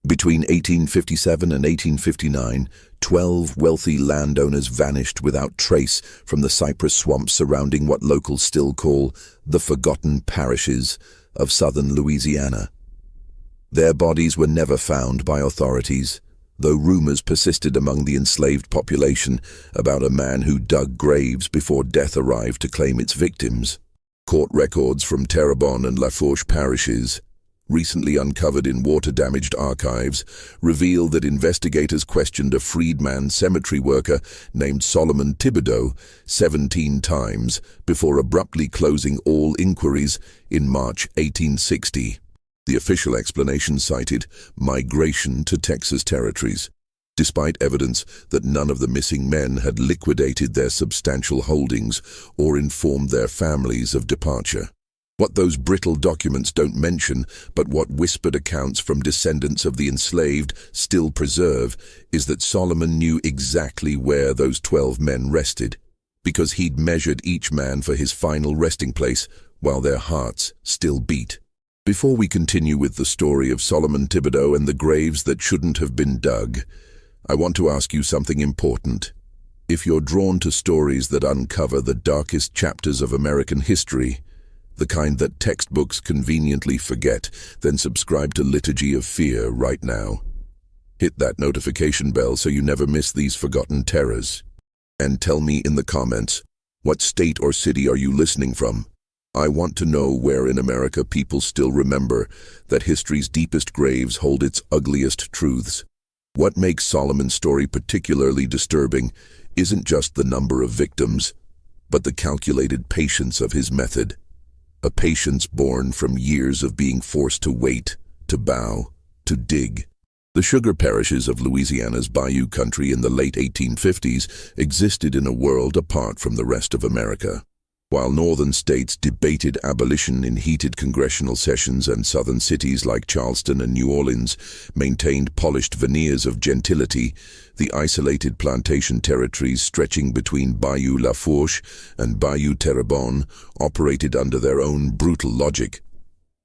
Between 1857 and 1859, 12 wealthy landowners vanished without trace from the cypress swamps surrounding what locals still call the forgotten parishes of southern Louisiana. Their bodies were never found by authorities, though rumors persisted among the enslaved population about a man who dug graves before death arrived to claim its victims. Court records from Terrebonne and Lafourche parishes, recently uncovered in water-damaged archives, reveal that investigators questioned a freedman cemetery worker named Solomon Thibodeau 17 times before abruptly closing all inquiries in March 1860. The official explanation cited migration to Texas territories, despite evidence that none of the missing men had liquidated their substantial holdings or informed their families of departure. What those brittle documents don't mention, but what whispered accounts from descendants of the enslaved still preserve, is that Solomon knew exactly where those 12 men rested, because he'd measured each man for his final resting place while their hearts still beat. Before we continue with the story of Solomon Thibodeau and the graves that shouldn't have been dug, I want to ask you something important. If you're drawn to stories that uncover the darkest chapters of American history, the kind that textbooks conveniently forget, then subscribe to Liturgy of Fear right now. Hit that notification bell so you never miss these forgotten terrors. And tell me in the comments, what state or city are you listening from? I want to know where in America people still remember that history's deepest graves hold its ugliest truths. What makes Solomon's story particularly disturbing isn't just the number of victims, but the calculated patience of his method. A patience born from years of being forced to wait, to bow, to dig. The sugar parishes of Louisiana's Bayou country in the late 1850s existed in a world apart from the rest of America. While northern states debated abolition in heated congressional sessions and southern cities like Charleston and New Orleans maintained polished veneers of gentility, the isolated plantation territories stretching between Bayou Lafourche and Bayou Terrebonne operated under their own brutal logic.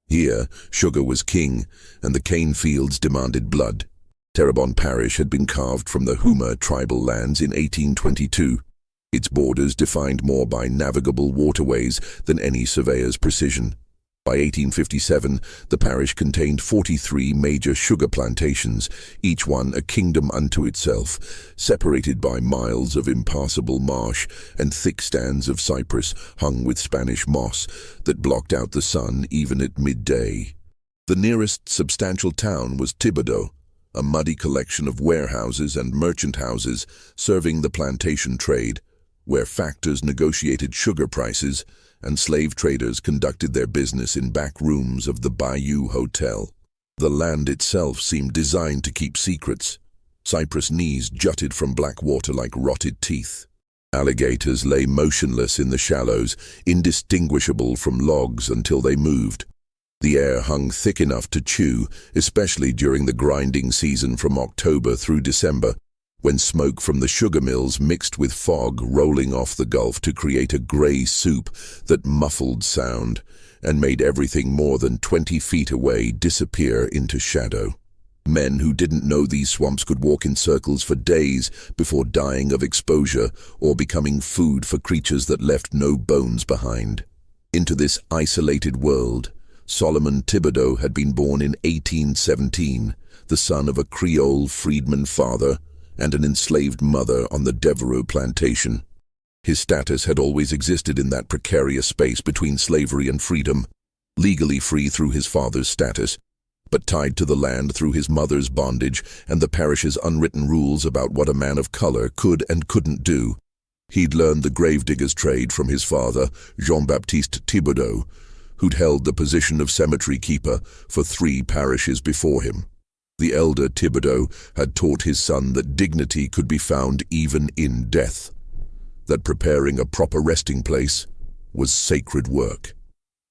Here, sugar was king, and the cane fields demanded blood. Terrebonne Parish had been carved from the Houma tribal lands in 1822. Its borders defined more by navigable waterways than any surveyor's precision. By 1857, the parish contained 43 major sugar plantations, each one a kingdom unto itself, separated by miles of impassable marsh and thick stands of cypress hung with Spanish moss that blocked out the sun even at midday. The nearest substantial town was Thibodaux, a muddy collection of warehouses and merchant houses serving the plantation trade, where factors negotiated sugar prices and slave traders conducted their business in back rooms of the Bayou Hotel. The land itself seemed designed to keep secrets. Cypress knees jutted from black water like rotted teeth. Alligators lay motionless in the shallows, indistinguishable from logs until they moved. The air hung thick enough to chew, especially during the grinding season from October through December, when smoke from the sugar mills mixed with fog rolling off the Gulf to create a gray soup that muffled sound and made everything more than 20 feet away disappear into shadow. Men who didn't know these swamps could walk in circles for days before dying of exposure or becoming food for creatures that left no bones behind. Into this isolated world, Solomon Thibodeau had been born in 1817, the son of a Creole freedman father and an enslaved mother on the Devereux plantation. His status had always existed in that precarious space between slavery and freedom, legally free through his father's status, but tied to the land through his mother's bondage and the parish's unwritten rules about what a man of color could and couldn't do. He'd learned the gravedigger's trade from his father, Jean-Baptiste Thibodeau, who'd held the position of cemetery keeper for 3 parishes before him. The elder Thibodeau had taught his son that dignity could be found even in death, that preparing a proper resting place was sacred work.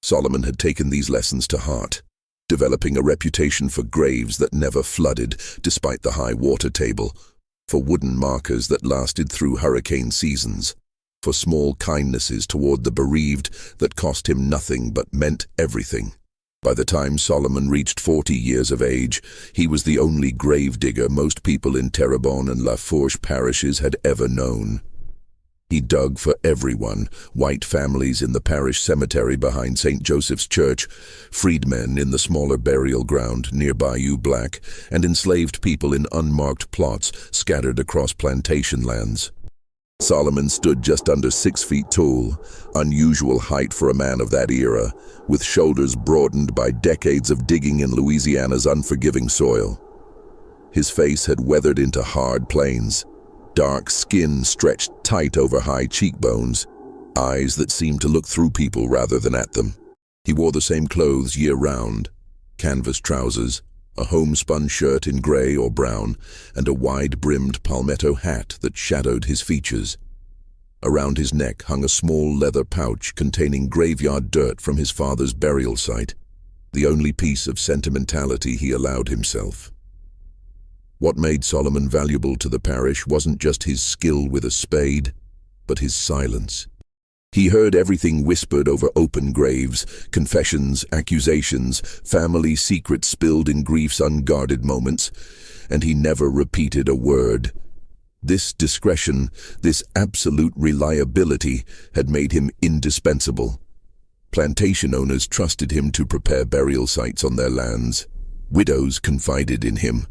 Solomon had taken these lessons to heart, developing a reputation for graves that never flooded despite the high water table, for wooden markers that lasted through hurricane seasons, for small kindnesses toward the bereaved that cost him nothing but meant everything. By the time Solomon reached 40 years of age, he was the only gravedigger most people in Terrebonne and La Fourche parishes had ever known. He dug for everyone: white families in the parish cemetery behind St. Joseph's Church, freedmen in the smaller burial ground near Bayou Black, and enslaved people in unmarked plots scattered across plantation lands. Solomon stood just under 6 feet tall, unusual height for a man of that era, with shoulders broadened by decades of digging in Louisiana's unforgiving soil. His face had weathered into hard plains, dark skin stretched tight over high cheekbones, eyes that seemed to look through people rather than at them. He wore the same clothes year-round: canvas trousers, a homespun shirt in gray or brown, and a wide-brimmed palmetto hat that shadowed his features. Around his neck hung a small leather pouch containing graveyard dirt from his father's burial site, the only piece of sentimentality he allowed himself. What made Solomon valuable to the parish wasn't just his skill with a spade, but his silence. He heard everything whispered over open graves: confessions, accusations, family secrets spilled in grief's unguarded moments, and he never repeated a word. This discretion, this absolute reliability, had made him indispensable. Plantation owners trusted him to prepare burial sites on their lands. Widows confided in him.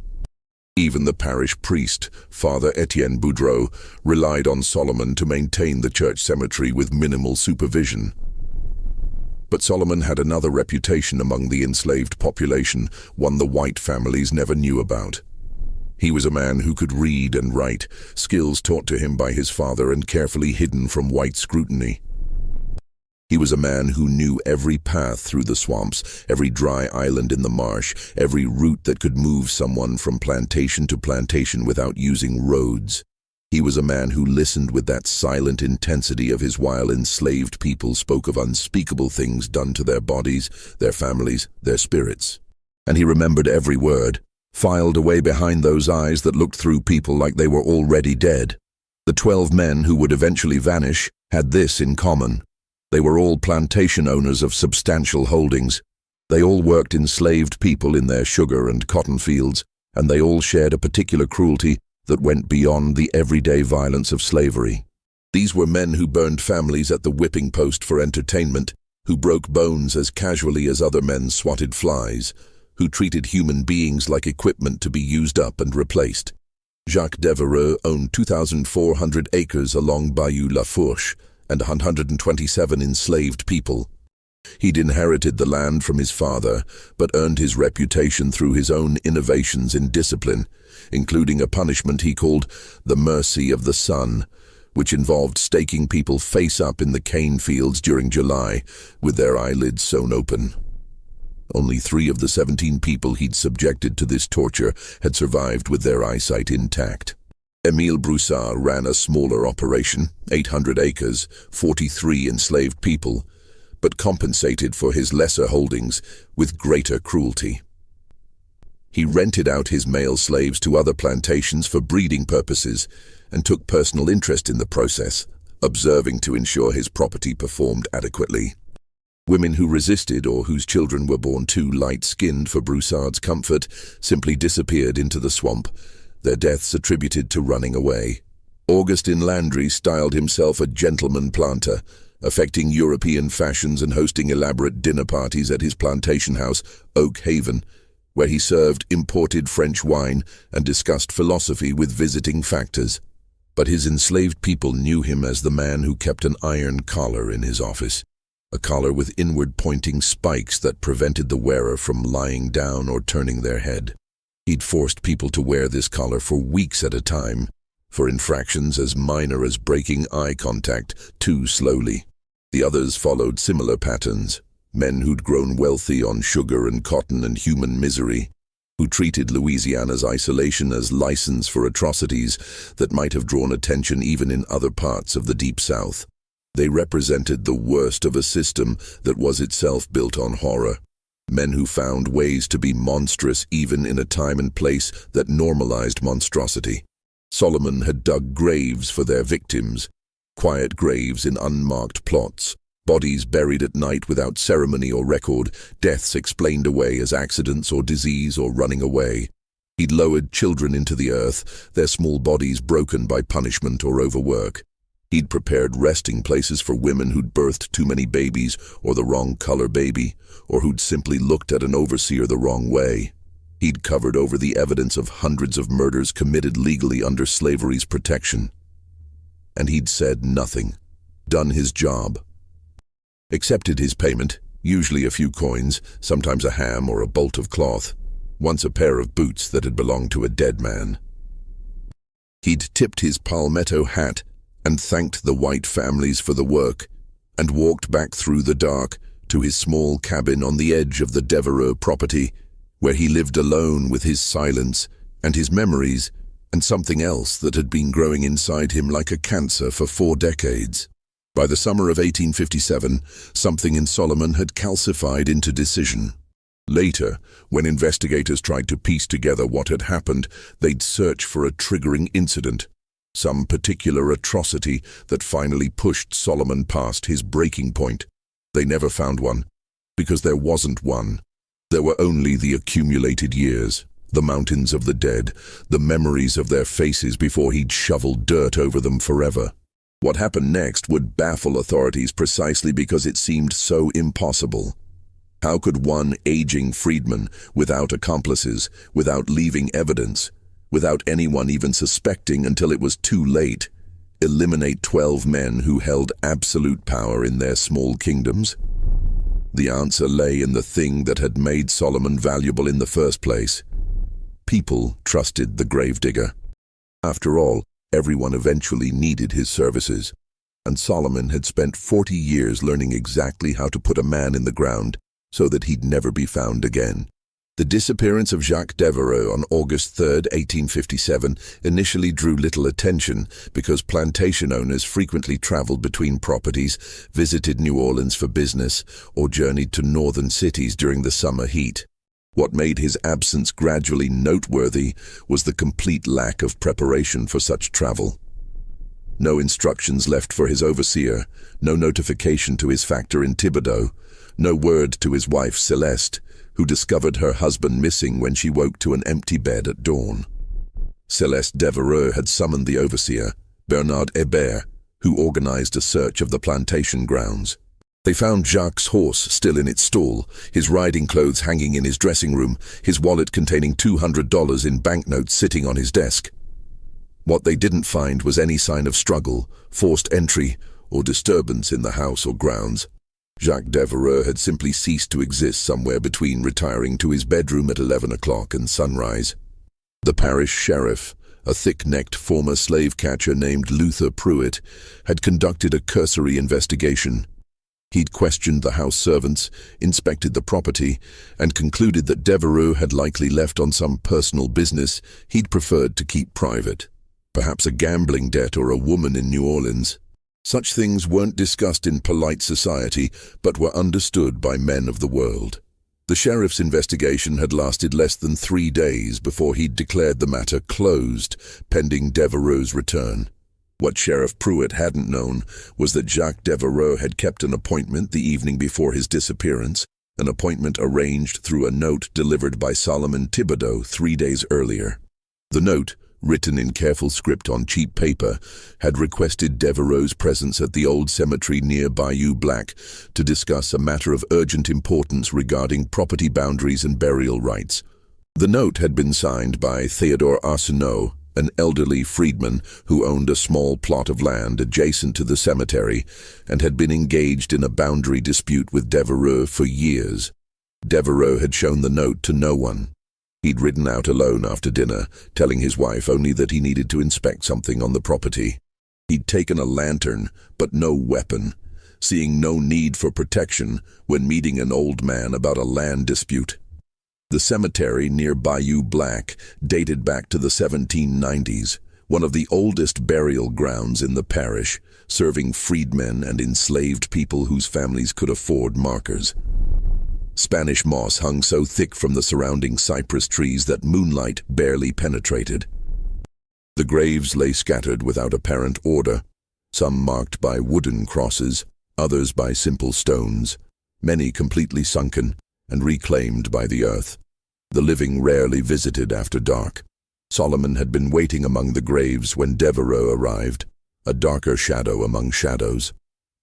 Even the parish priest, Father Etienne Boudreau, relied on Solomon to maintain the church cemetery with minimal supervision. But Solomon had another reputation among the enslaved population, one the white families never knew about. He was a man who could read and write, skills taught to him by his father and carefully hidden from white scrutiny. He was a man who knew every path through the swamps, every dry island in the marsh, every route that could move someone from plantation to plantation without using roads. He was a man who listened with that silent intensity of his while enslaved people spoke of unspeakable things done to their bodies, their families, their spirits. And he remembered every word, filed away behind those eyes that looked through people like they were already dead. The 12 men who would eventually vanish had this in common: they were all plantation owners of substantial holdings. They all worked enslaved people in their sugar and cotton fields, and they all shared a particular cruelty that went beyond the everyday violence of slavery. These were men who burned families at the whipping post for entertainment, who broke bones as casually as other men swatted flies, who treated human beings like equipment to be used up and replaced. Jacques Devereux owned 2,400 acres along Bayou La Fourche, and 127 enslaved people. He'd inherited the land from his father, but earned his reputation through his own innovations in discipline, including a punishment he called the mercy of the sun, which involved staking people face up in the cane fields during July, with their eyelids sewn open. Only 3 of the 17 people he'd subjected to this torture had survived with their eyesight intact. Émile Broussard ran a smaller operation, 800 acres, 43 enslaved people, but compensated for his lesser holdings with greater cruelty. He rented out his male slaves to other plantations for breeding purposes and took personal interest in the process, observing to ensure his property performed adequately. Women who resisted or whose children were born too light-skinned for Broussard's comfort simply disappeared into the swamp, their deaths attributed to running away. Augustin Landry styled himself a gentleman planter, affecting European fashions and hosting elaborate dinner parties at his plantation house, Oak Haven, where he served imported French wine and discussed philosophy with visiting factors. But his enslaved people knew him as the man who kept an iron collar in his office, a collar with inward-pointing spikes that prevented the wearer from lying down or turning their head. He'd forced people to wear this collar for weeks at a time, for infractions as minor as breaking eye contact too slowly. The others followed similar patterns, men who'd grown wealthy on sugar and cotton and human misery, who treated Louisiana's isolation as license for atrocities that might have drawn attention even in other parts of the Deep South. They represented the worst of a system that was itself built on horror. Men who found ways to be monstrous even in a time and place that normalized monstrosity. Solomon had dug graves for their victims, quiet graves in unmarked plots, Bodies buried at night without ceremony or record, deaths explained away as accidents or disease or running away. He'd lowered children into the earth, their small bodies broken by punishment or overwork. He'd prepared resting places for women who'd birthed too many babies or the wrong color baby, or who'd simply looked at an overseer the wrong way. He'd covered over the evidence of hundreds of murders committed legally under slavery's protection. And he'd said nothing, done his job. Accepted his payment, usually a few coins, sometimes a ham or a bolt of cloth, once a pair of boots that had belonged to a dead man. He'd tipped his palmetto hat and thanked the white families for the work, and walked back through the dark to his small cabin on the edge of the Devereux property, where he lived alone with his silence and his memories and something else that had been growing inside him like a cancer for 4 decades. By the summer of 1857, something in Solomon had calcified into decision. Later, when investigators tried to piece together what had happened, they'd search for a triggering incident, some particular atrocity that finally pushed Solomon past his breaking point. They never found one, because there wasn't one. There were only the accumulated years, the mountains of the dead, the memories of their faces before he'd shoveled dirt over them forever. What happened next would baffle authorities precisely because it seemed so impossible. How could one aging freedman, without accomplices, without leaving evidence, without anyone even suspecting until it was too late, eliminate 12 men who held absolute power in their small kingdoms? The answer lay in the thing that had made Solomon valuable in the first place. People trusted the gravedigger. After all, everyone eventually needed his services, and Solomon had spent 40 years learning exactly how to put a man in the ground so that he'd never be found again. The disappearance of Jacques Devereux on August 3, 1857, initially drew little attention because plantation owners frequently traveled between properties, visited New Orleans for business, or journeyed to northern cities during the summer heat. What made his absence gradually noteworthy was the complete lack of preparation for such travel. No instructions left for his overseer, no notification to his factor in Thibodeau, no word to his wife Celeste, who discovered her husband missing when she woke to an empty bed at dawn. Celeste Devereux had summoned the overseer, Bernard Hébert, who organized a search of the plantation grounds. They found Jacques' horse still in its stall, his riding clothes hanging in his dressing room, his wallet containing $200 in banknotes sitting on his desk. What they didn't find was any sign of struggle, forced entry, or disturbance in the house or grounds. Jacques Devereux had simply ceased to exist somewhere between retiring to his bedroom at 11 o'clock and sunrise. The parish sheriff, a thick-necked former slave catcher named Luther Pruitt, had conducted a cursory investigation. He'd questioned the house servants, inspected the property, and concluded that Devereux had likely left on some personal business he'd preferred to keep private. Perhaps a gambling debt or a woman in New Orleans. Such things weren't discussed in polite society, but were understood by men of the world. The sheriff's investigation had lasted less than 3 days before he'd declared the matter closed, pending Devereux's return. What Sheriff Pruitt hadn't known was that Jacques Devereux had kept an appointment the evening before his disappearance, an appointment arranged through a note delivered by Solomon Thibodeau 3 days earlier. The note, written in careful script on cheap paper, had requested Devereux's presence at the old cemetery near Bayou Black to discuss a matter of urgent importance regarding property boundaries and burial rights. The note had been signed by Theodore Arsenault, an elderly freedman who owned a small plot of land adjacent to the cemetery and had been engaged in a boundary dispute with Devereux for years. Devereux had shown the note to no one. He'd ridden out alone after dinner, telling his wife only that he needed to inspect something on the property. He'd taken a lantern, but no weapon, seeing no need for protection when meeting an old man about a land dispute. The cemetery near Bayou Black dated back to the 1790s, one of the oldest burial grounds in the parish, serving freedmen and enslaved people whose families could afford markers. Spanish moss hung so thick from the surrounding cypress trees that moonlight barely penetrated. The graves lay scattered without apparent order, some marked by wooden crosses, others by simple stones, many completely sunken and reclaimed by the earth. The living rarely visited after dark. Solomon had been waiting among the graves when Devereux arrived, a darker shadow among shadows.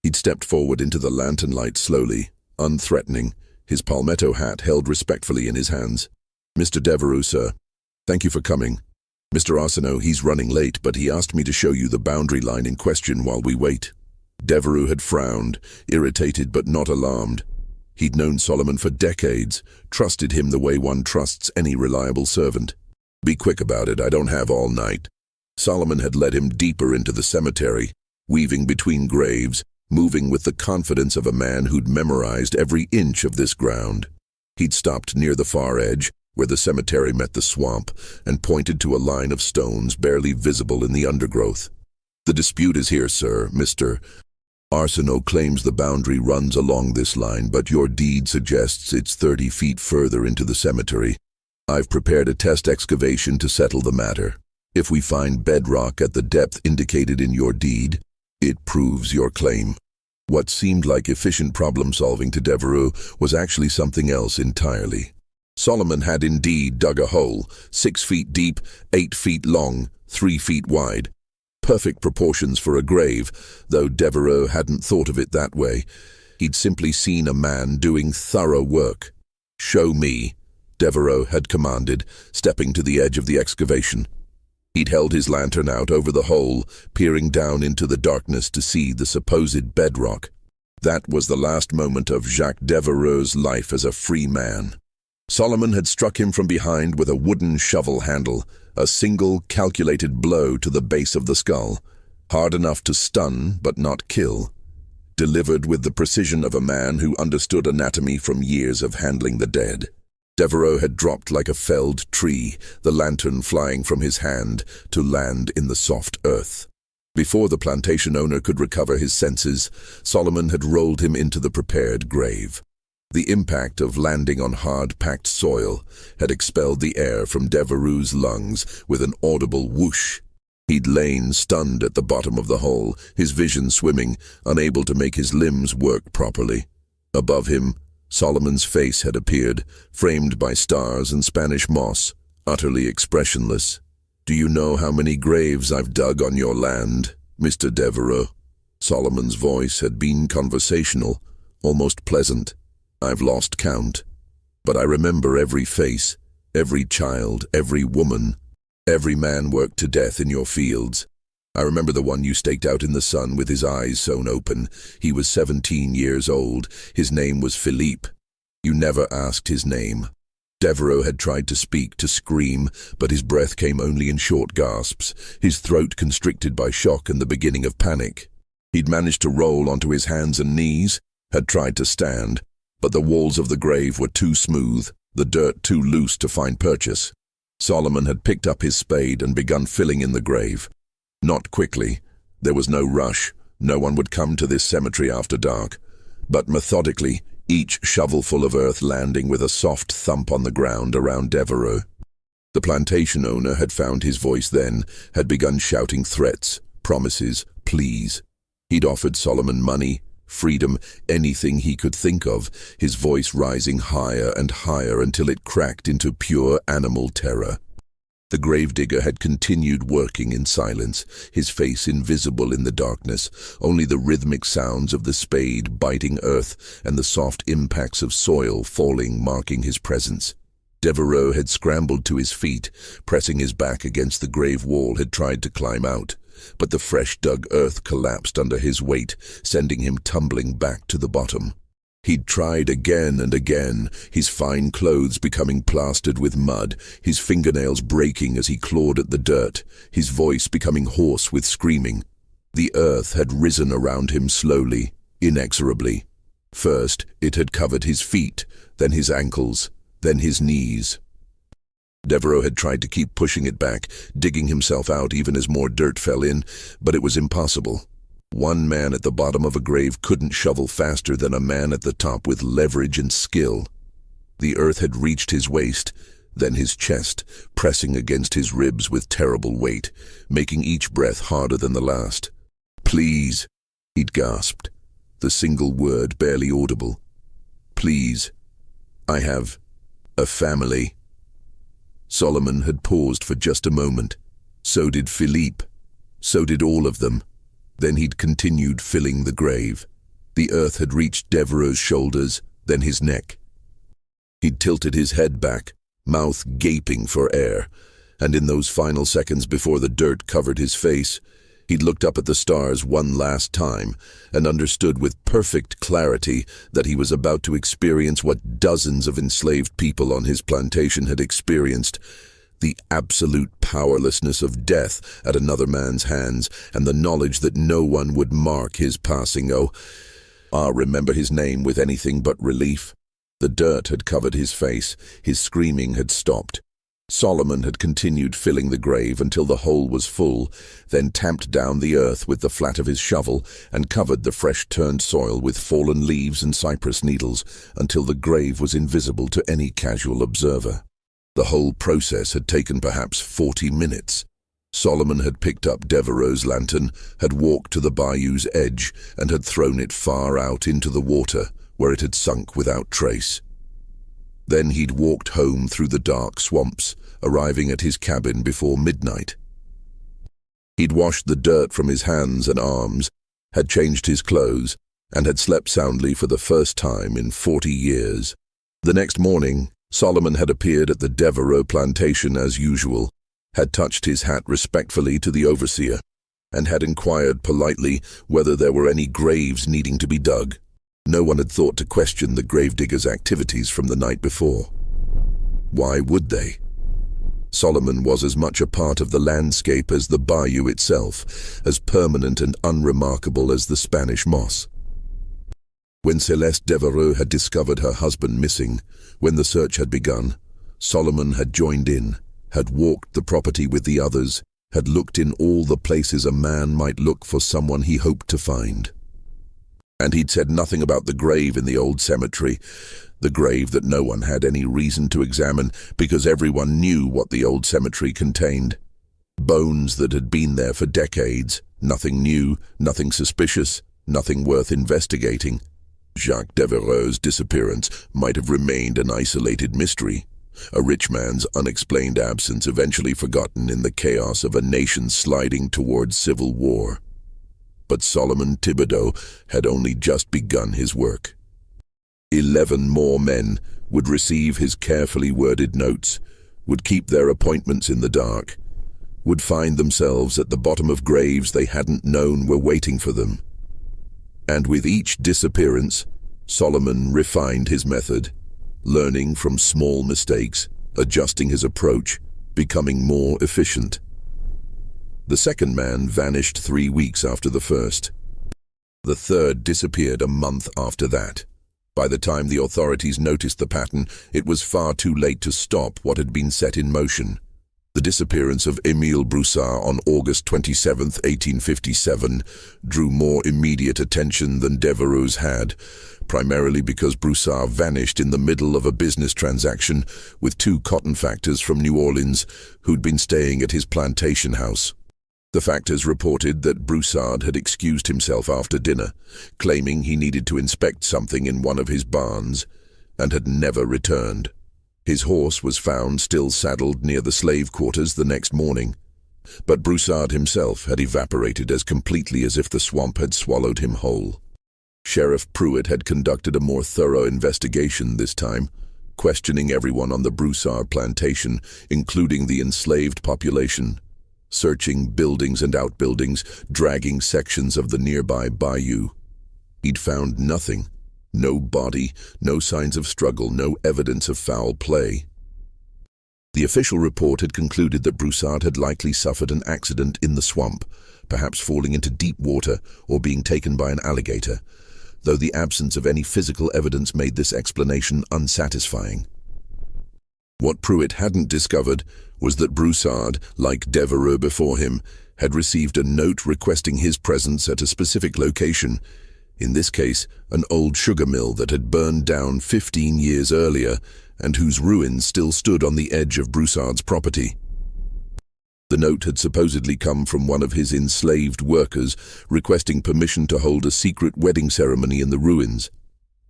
He'd stepped forward into the lantern light slowly, unthreatening, his palmetto hat held respectfully in his hands. "Mr. Devereux, sir. Thank you for coming. Mr. Arsenault, he's running late, but he asked me to show you the boundary line in question while we wait." Devereux had frowned, irritated but not alarmed. He'd known Solomon for decades, trusted him the way one trusts any reliable servant. "Be quick about it, I don't have all night." Solomon had led him deeper into the cemetery, weaving between graves, moving with the confidence of a man who'd memorized every inch of this ground. He'd stopped near the far edge, where the cemetery met the swamp, and pointed to a line of stones barely visible in the undergrowth. "The dispute is here, sir. Mr. Arsenault claims the boundary runs along this line, but your deed suggests it's 30 feet further into the cemetery. I've prepared a test excavation to settle the matter. If we find bedrock at the depth indicated in your deed, it proves your claim." What seemed like efficient problem-solving to Devereux was actually something else entirely. Solomon had indeed dug a hole, 6 feet deep, 8 feet long, 3 feet wide. Perfect proportions for a grave, though Devereux hadn't thought of it that way. He'd simply seen a man doing thorough work. "Show me," Devereux had commanded, stepping to the edge of the excavation. He'd held his lantern out over the hole, peering down into the darkness to see the supposed bedrock. That was the last moment of Jacques Devereux's life as a free man. Solomon had struck him from behind with a wooden shovel handle, a single calculated blow to the base of the skull, hard enough to stun but not kill, delivered with the precision of a man who understood anatomy from years of handling the dead. Devereux had dropped like a felled tree, the lantern flying from his hand to land in the soft earth. Before the plantation owner could recover his senses, Solomon had rolled him into the prepared grave. The impact of landing on hard-packed soil had expelled the air from Devereux's lungs with an audible whoosh. He'd lain stunned at the bottom of the hole, his vision swimming, unable to make his limbs work properly. Above him, Solomon's face had appeared, framed by stars and Spanish moss, utterly expressionless. "Do you know how many graves I've dug on your land, Mr. Devereux?" Solomon's voice had been conversational, almost pleasant. "I've lost count, but I remember every face, every child, every woman, every man worked to death in your fields. I remember the one you staked out in the sun with his eyes sewn open. He was 17 years old. His name was Philippe. You never asked his name." Devereux had tried to speak, to scream, but his breath came only in short gasps, his throat constricted by shock and the beginning of panic. He'd managed to roll onto his hands and knees, had tried to stand, but the walls of the grave were too smooth, the dirt too loose to find purchase. Solomon had picked up his spade and begun filling in the grave. Not quickly. There was no rush. No one would come to this cemetery after dark. But methodically, each shovelful of earth landing with a soft thump on the ground around Devereux. The plantation owner had found his voice then, had begun shouting threats, promises, pleas. He'd offered Solomon money, freedom, anything he could think of, his voice rising higher and higher until it cracked into pure animal terror. The gravedigger had continued working in silence, his face invisible in the darkness, only the rhythmic sounds of the spade biting earth and the soft impacts of soil falling marking his presence. Devereux had scrambled to his feet, pressing his back against the grave wall, had tried to climb out, but the fresh-dug earth collapsed under his weight, sending him tumbling back to the bottom. He'd tried again and again, his fine clothes becoming plastered with mud, his fingernails breaking as he clawed at the dirt, his voice becoming hoarse with screaming. The earth had risen around him slowly, inexorably. First, it had covered his feet, then his ankles, then his knees. Devereux had tried to keep pushing it back, digging himself out even as more dirt fell in, but it was impossible. One man at the bottom of a grave couldn't shovel faster than a man at the top with leverage and skill. The earth had reached his waist, then his chest, pressing against his ribs with terrible weight, making each breath harder than the last. "Please," he'd gasped. the single word barely audible. "Please, I have a family." Solomon had paused for just a moment. So did Philippe. So did all of them. Then he'd continued filling the grave. The earth had reached Devereux's shoulders, then his neck. He'd tilted his head back, mouth gaping for air, and in those final seconds before the dirt covered his face, he'd looked up at the stars one last time and understood with perfect clarity that he was about to experience what dozens of enslaved people on his plantation had experienced: the absolute powerlessness of death at another man's hands, and the knowledge that no one would mark his passing. Remember his name with anything but relief. The dirt had covered his face. His screaming had stopped. Solomon had continued filling the grave until the hole was full, then tamped down the earth with the flat of his shovel and covered the fresh-turned soil with fallen leaves and cypress needles until the grave was invisible to any casual observer. The whole process had taken perhaps 40 minutes. Solomon had picked up Devereux's lantern, had walked to the bayou's edge, and had thrown it far out into the water, where it had sunk without trace. Then he'd walked home through the dark swamps, arriving at his cabin before midnight. He'd washed the dirt from his hands and arms, had changed his clothes, and had slept soundly for the first time in 40 years. The next morning, Solomon had appeared at the Devereux plantation as usual, had touched his hat respectfully to the overseer, and had inquired politely whether there were any graves needing to be dug. No one had thought to question the gravedigger's activities from the night before. Why would they? Solomon was as much a part of the landscape as the bayou itself, as permanent and unremarkable as the Spanish moss. When Celeste Devereux had discovered her husband missing, when the search had begun, Solomon had joined in, had walked the property with the others, had looked in all the places a man might look for someone he hoped to find. And he'd said nothing about the grave in the old cemetery, the grave that no one had any reason to examine because everyone knew what the old cemetery contained. Bones that had been there for decades, nothing new, nothing suspicious, nothing worth investigating. Jacques Devereux's disappearance might have remained an isolated mystery, a rich man's unexplained absence eventually forgotten in the chaos of a nation sliding towards civil war. But Solomon Thibodeau had only just begun his work. 11 more men would receive his carefully worded notes, would keep their appointments in the dark, would find themselves at the bottom of graves they hadn't known were waiting for them. And with each disappearance, Solomon refined his method, learning from small mistakes, adjusting his approach, becoming more efficient. The second man vanished 3 weeks after the first. The third disappeared a month after that. By the time the authorities noticed the pattern, it was far too late to stop what had been set in motion. The disappearance of Émile Broussard on August 27, 1857, drew more immediate attention than Devereux's had, primarily because Broussard vanished in the middle of a business transaction with 2 cotton factors from New Orleans who'd been staying at his plantation house. The factors reported that Broussard had excused himself after dinner, claiming he needed to inspect something in one of his barns, and had never returned. His horse was found still saddled near the slave quarters the next morning, but Broussard himself had evaporated as completely as if the swamp had swallowed him whole. Sheriff Pruitt had conducted a more thorough investigation this time, questioning everyone on the Broussard plantation, including the enslaved population, searching buildings and outbuildings, dragging sections of the nearby bayou. He'd found nothing. No body, no signs of struggle, no evidence of foul play. The official report had concluded that Broussard had likely suffered an accident in the swamp, perhaps falling into deep water or being taken by an alligator, though the absence of any physical evidence made this explanation unsatisfying. What Pruitt hadn't discovered was that Broussard, like Devereux before him, had received a note requesting his presence at a specific location, in this case an old sugar mill that had burned down 15 years earlier and whose ruins still stood on the edge of Broussard's property. The note had supposedly come from one of his enslaved workers, requesting permission to hold a secret wedding ceremony in the ruins,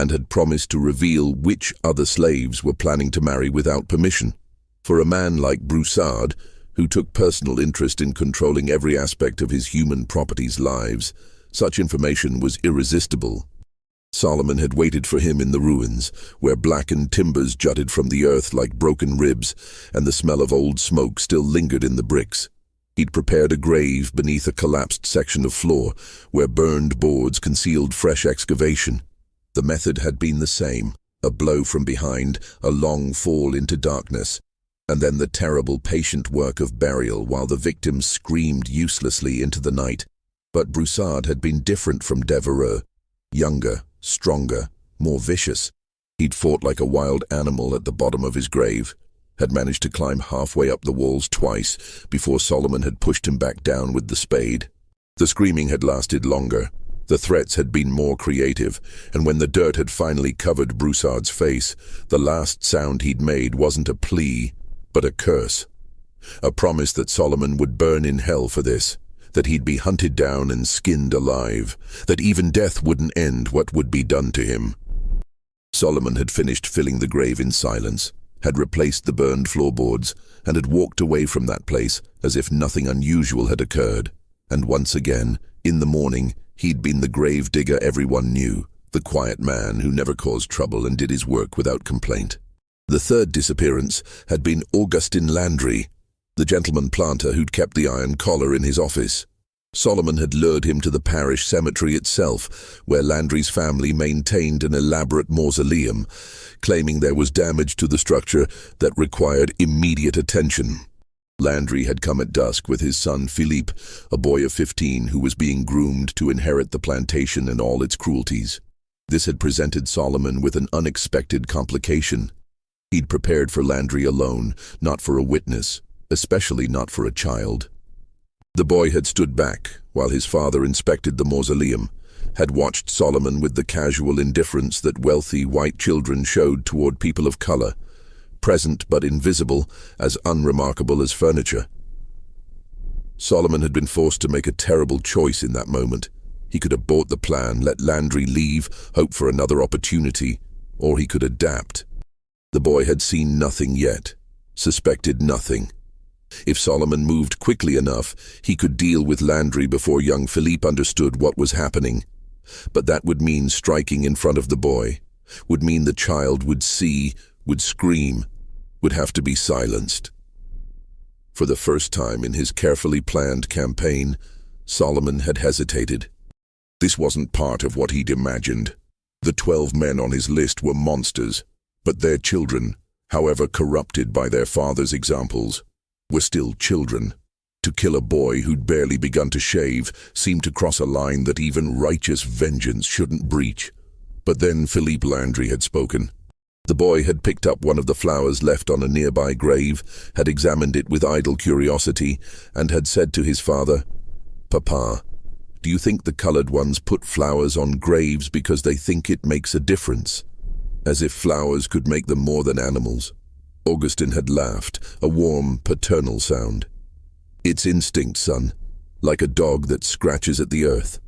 and had promised to reveal which other slaves were planning to marry without permission. For a man like Broussard, who took personal interest in controlling every aspect of his human property's lives, such information was irresistible. Solomon had waited for him in the ruins, where blackened timbers jutted from the earth like broken ribs, and the smell of old smoke still lingered in the bricks. He'd prepared a grave beneath a collapsed section of floor, where burned boards concealed fresh excavation. The method had been the same: a blow from behind, a long fall into darkness, and then the terrible patient work of burial while the victims screamed uselessly into the night. But Broussard had been different from Devereux. Younger, stronger, more vicious. He'd fought like a wild animal at the bottom of his grave, had managed to climb halfway up the walls twice before Solomon had pushed him back down with the spade. The screaming had lasted longer. The threats had been more creative, and when the dirt had finally covered Broussard's face, the last sound he'd made wasn't a plea, but a curse. A promise that Solomon would burn in hell for this, that he'd be hunted down and skinned alive, that even death wouldn't end what would be done to him. Solomon had finished filling the grave in silence, had replaced the burned floorboards, and had walked away from that place as if nothing unusual had occurred. And once again, in the morning, he'd been the gravedigger everyone knew, the quiet man who never caused trouble and did his work without complaint. The third disappearance had been Augustin Landry, the gentleman planter who'd kept the iron collar in his office. Solomon had lured him to the parish cemetery itself, where Landry's family maintained an elaborate mausoleum, claiming there was damage to the structure that required immediate attention. Landry had come at dusk with his son Philippe, a boy of 15 who was being groomed to inherit the plantation and all its cruelties. This had presented Solomon with an unexpected complication. He'd prepared for Landry alone, not for a witness, especially not for a child. The boy had stood back while his father inspected the mausoleum, had watched Solomon with the casual indifference that wealthy white children showed toward people of color, present but invisible, as unremarkable as furniture. Solomon had been forced to make a terrible choice in that moment. He could abort the plan, let Landry leave, hope for another opportunity, or he could adapt. The boy had seen nothing yet, suspected nothing. If Solomon moved quickly enough, he could deal with Landry before young Philippe understood what was happening. But that would mean striking in front of the boy, would mean the child would see, would scream, would have to be silenced. For the first time in his carefully planned campaign, Solomon had hesitated. This wasn't part of what he'd imagined. The 12 men on his list were monsters, but their children, however corrupted by their father's examples, were still children. To kill a boy who'd barely begun to shave seemed to cross a line that even righteous vengeance shouldn't breach. But then Philippe Landry had spoken. The boy had picked up one of the flowers left on a nearby grave, had examined it with idle curiosity, and had said to his father, "Papa, do you think the colored ones put flowers on graves because they think it makes a difference? As if flowers could make them more than animals." Augustin had laughed, a warm, paternal sound. "It's instinct, son, like a dog that scratches at the earth.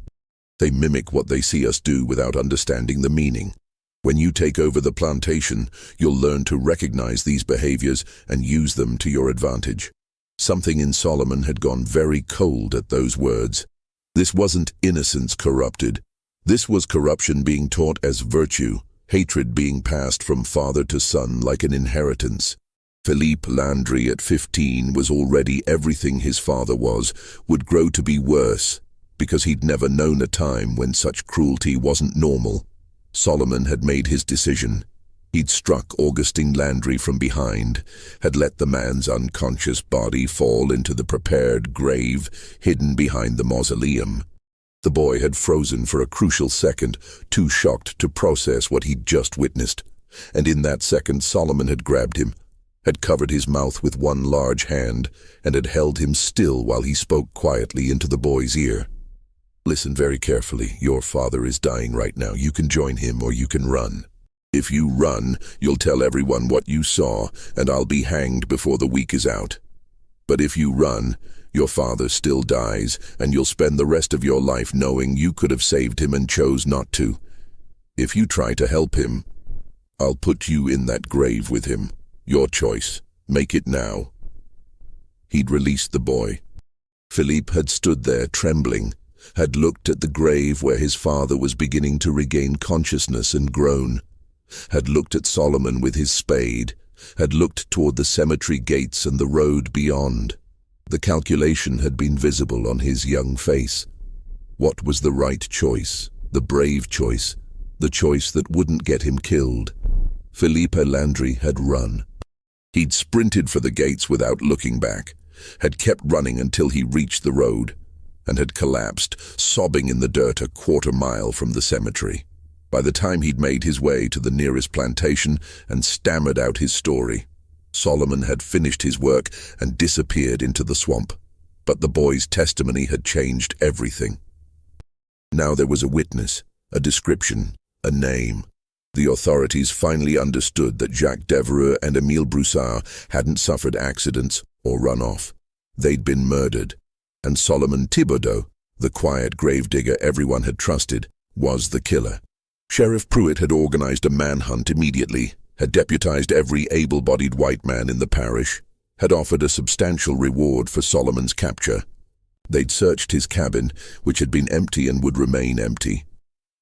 They mimic what they see us do without understanding the meaning. When you take over the plantation, you'll learn to recognize these behaviors and use them to your advantage." Something in Solomon had gone very cold at those words. This wasn't innocence corrupted. This was corruption being taught as virtue, hatred being passed from father to son like an inheritance. Philippe Landry at 15 was already everything his father was, would grow to be worse, because he'd never known a time when such cruelty wasn't normal. Solomon had made his decision. He'd struck Augustin Landry from behind, had let the man's unconscious body fall into the prepared grave hidden behind the mausoleum. The boy had frozen for a crucial second, too shocked to process what he'd just witnessed. And in that second, Solomon had grabbed him, had covered his mouth with one large hand, and had held him still while he spoke quietly into the boy's ear. "Listen very carefully. Your father is dying right now. You can join him or you can run. If you run, you'll tell everyone what you saw, and I'll be hanged before the week is out. But if you run, your father still dies, and you'll spend the rest of your life knowing you could have saved him and chose not to. If you try to help him, I'll put you in that grave with him. Your choice. Make it now." He'd released the boy. Philippe had stood there trembling, had looked at the grave where his father was beginning to regain consciousness and groan, had looked at Solomon with his spade, had looked toward the cemetery gates and the road beyond. The calculation had been visible on his young face. What was the right choice, the brave choice, the choice that wouldn't get him killed? Philippe Landry had run. He'd sprinted for the gates without looking back, had kept running until he reached the road, and had collapsed, sobbing in the dirt a quarter-mile from the cemetery. By the time he'd made his way to the nearest plantation and stammered out his story, Solomon had finished his work and disappeared into the swamp. But the boy's testimony had changed everything. Now there was a witness, a description, a name. The authorities finally understood that Jacques Devereux and Émile Broussard hadn't suffered accidents or run off. They'd been murdered. And Solomon Thibodeau, the quiet gravedigger everyone had trusted, was the killer. Sheriff Pruitt had organized a manhunt immediately, had deputized every able-bodied white man in the parish, had offered a substantial reward for Solomon's capture. They'd searched his cabin, which had been empty and would remain empty.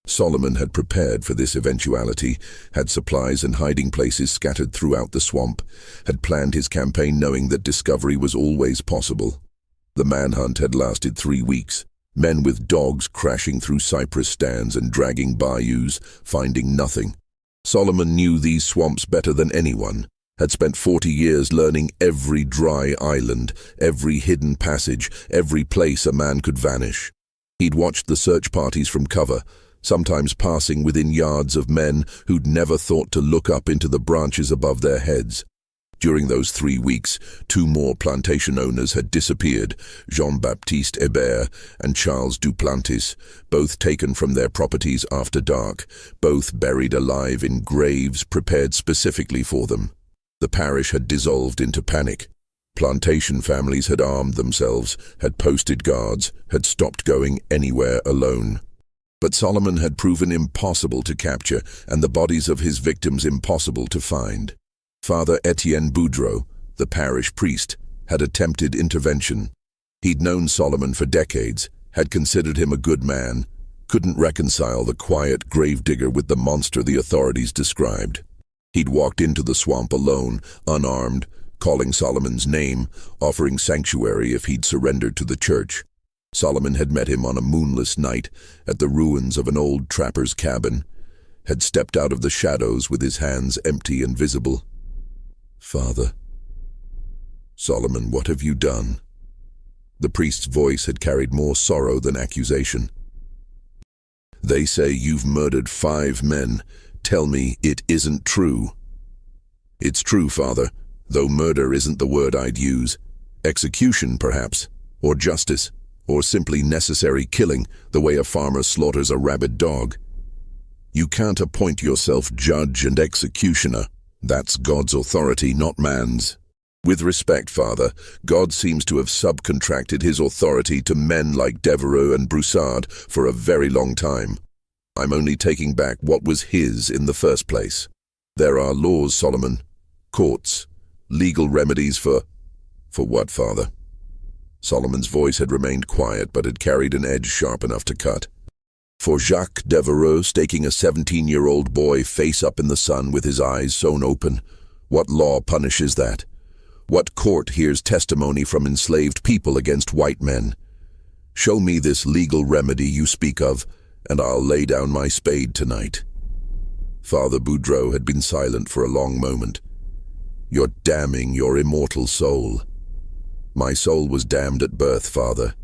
Solomon had prepared for this eventuality, had supplies and hiding places scattered throughout the swamp, had planned his campaign knowing that discovery was always possible. The manhunt had lasted 3 weeks, men with dogs crashing through cypress stands and dragging bayous, finding nothing. Solomon knew these swamps better than anyone, had spent 40 years learning every dry island, every hidden passage, every place a man could vanish. He'd watched the search parties from cover, sometimes passing within yards of men who'd never thought to look up into the branches above their heads. During those 3 weeks, 2 more plantation owners had disappeared, Jean-Baptiste Hébert and Charles Duplantis, both taken from their properties after dark, both buried alive in graves prepared specifically for them. The parish had dissolved into panic. Plantation families had armed themselves, had posted guards, had stopped going anywhere alone. But Solomon had proven impossible to capture, and the bodies of his victims impossible to find. Father Etienne Boudreau, the parish priest, had attempted intervention. He'd known Solomon for decades, had considered him a good man, couldn't reconcile the quiet gravedigger with the monster the authorities described. He'd walked into the swamp alone, unarmed, calling Solomon's name, offering sanctuary if he'd surrendered to the church. Solomon had met him on a moonless night at the ruins of an old trapper's cabin, had stepped out of the shadows with his hands empty and visible. "Father, Solomon, what have you done?" The priest's voice had carried more sorrow than accusation. "They say you've murdered 5 men. Tell me it isn't true." "It's true, Father, though murder isn't the word I'd use. Execution, perhaps, or justice, or simply necessary killing, the way a farmer slaughters a rabid dog. You can't appoint yourself judge and executioner. That's God's authority, not man's. With respect, Father, God seems to have subcontracted his authority to men like Devereux and Broussard for a very long time. I'm only taking back what was his in the first place. There are laws, Solomon, courts, legal remedies for what, Father?" Solomon's voice had remained quiet, but had carried an edge sharp enough to cut. "For Jacques Devereux staking a 17-year-old boy face up in the sun with his eyes sewn open. What law punishes that? What court hears testimony from enslaved people against white men? Show me this legal remedy you speak of, and I'll lay down my spade tonight." Father Boudreau had been silent for a long moment. "You're damning your immortal soul." "My soul was damned at birth, Father.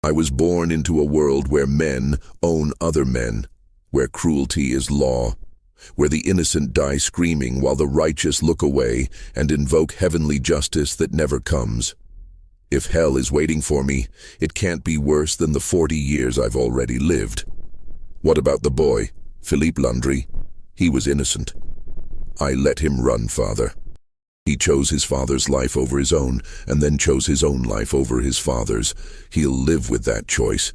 I was born into a world where men own other men, where cruelty is law, where the innocent die screaming while the righteous look away and invoke heavenly justice that never comes. If hell is waiting for me, it can't be worse than the 40 years I've already lived. What about the boy, Philippe Landry? He was innocent. I let him run, Father. He chose his father's life over his own, and then chose his own life over his father's. He'll live with that choice.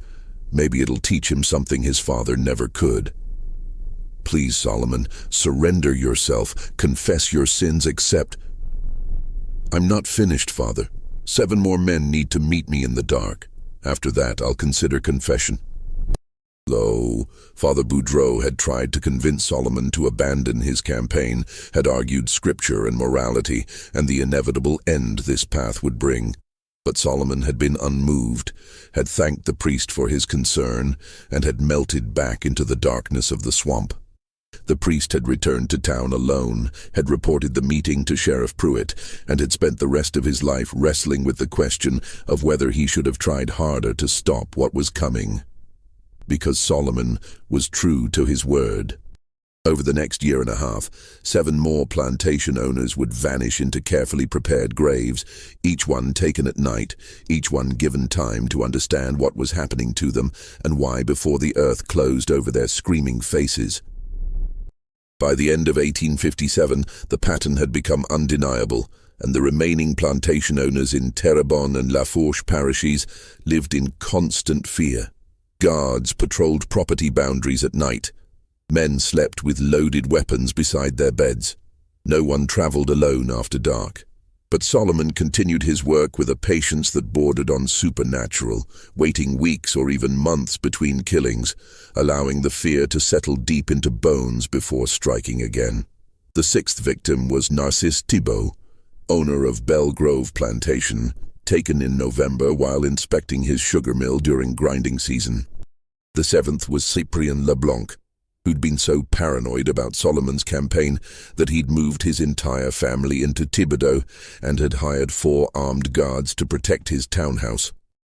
Maybe it'll teach him something his father never could. Please, Solomon, surrender yourself, confess your sins, accept. I'm not finished, Father. 7 more men need to meet me in the dark. After that, I'll consider confession. Lo, Father Boudreau had tried to convince Solomon to abandon his campaign, had argued scripture and morality, and the inevitable end this path would bring. But Solomon had been unmoved, had thanked the priest for his concern, and had melted back into the darkness of the swamp. The priest had returned to town alone, had reported the meeting to Sheriff Pruitt, and had spent the rest of his life wrestling with the question of whether he should have tried harder to stop what was coming. Because Solomon was true to his word. Over the next year and a half, 7 more plantation owners would vanish into carefully prepared graves, each one taken at night, each one given time to understand what was happening to them and why before the earth closed over their screaming faces. By the end of 1857, the pattern had become undeniable, and the remaining plantation owners in Terrebonne and Lafourche parishes lived in constant fear. Guards patrolled property boundaries at night. Men slept with loaded weapons beside their beds. No one traveled alone after dark. But Solomon continued his work with a patience that bordered on supernatural, waiting weeks or even months between killings, allowing the fear to settle deep into bones before striking again. The 6th victim was Narcisse Thibault, owner of Belle Grove Plantation, taken in November while inspecting his sugar mill during grinding season. The 7th was Cyprien Leblanc, who'd been so paranoid about Solomon's campaign that he'd moved his entire family into Thibodeau and had hired 4 armed guards to protect his townhouse.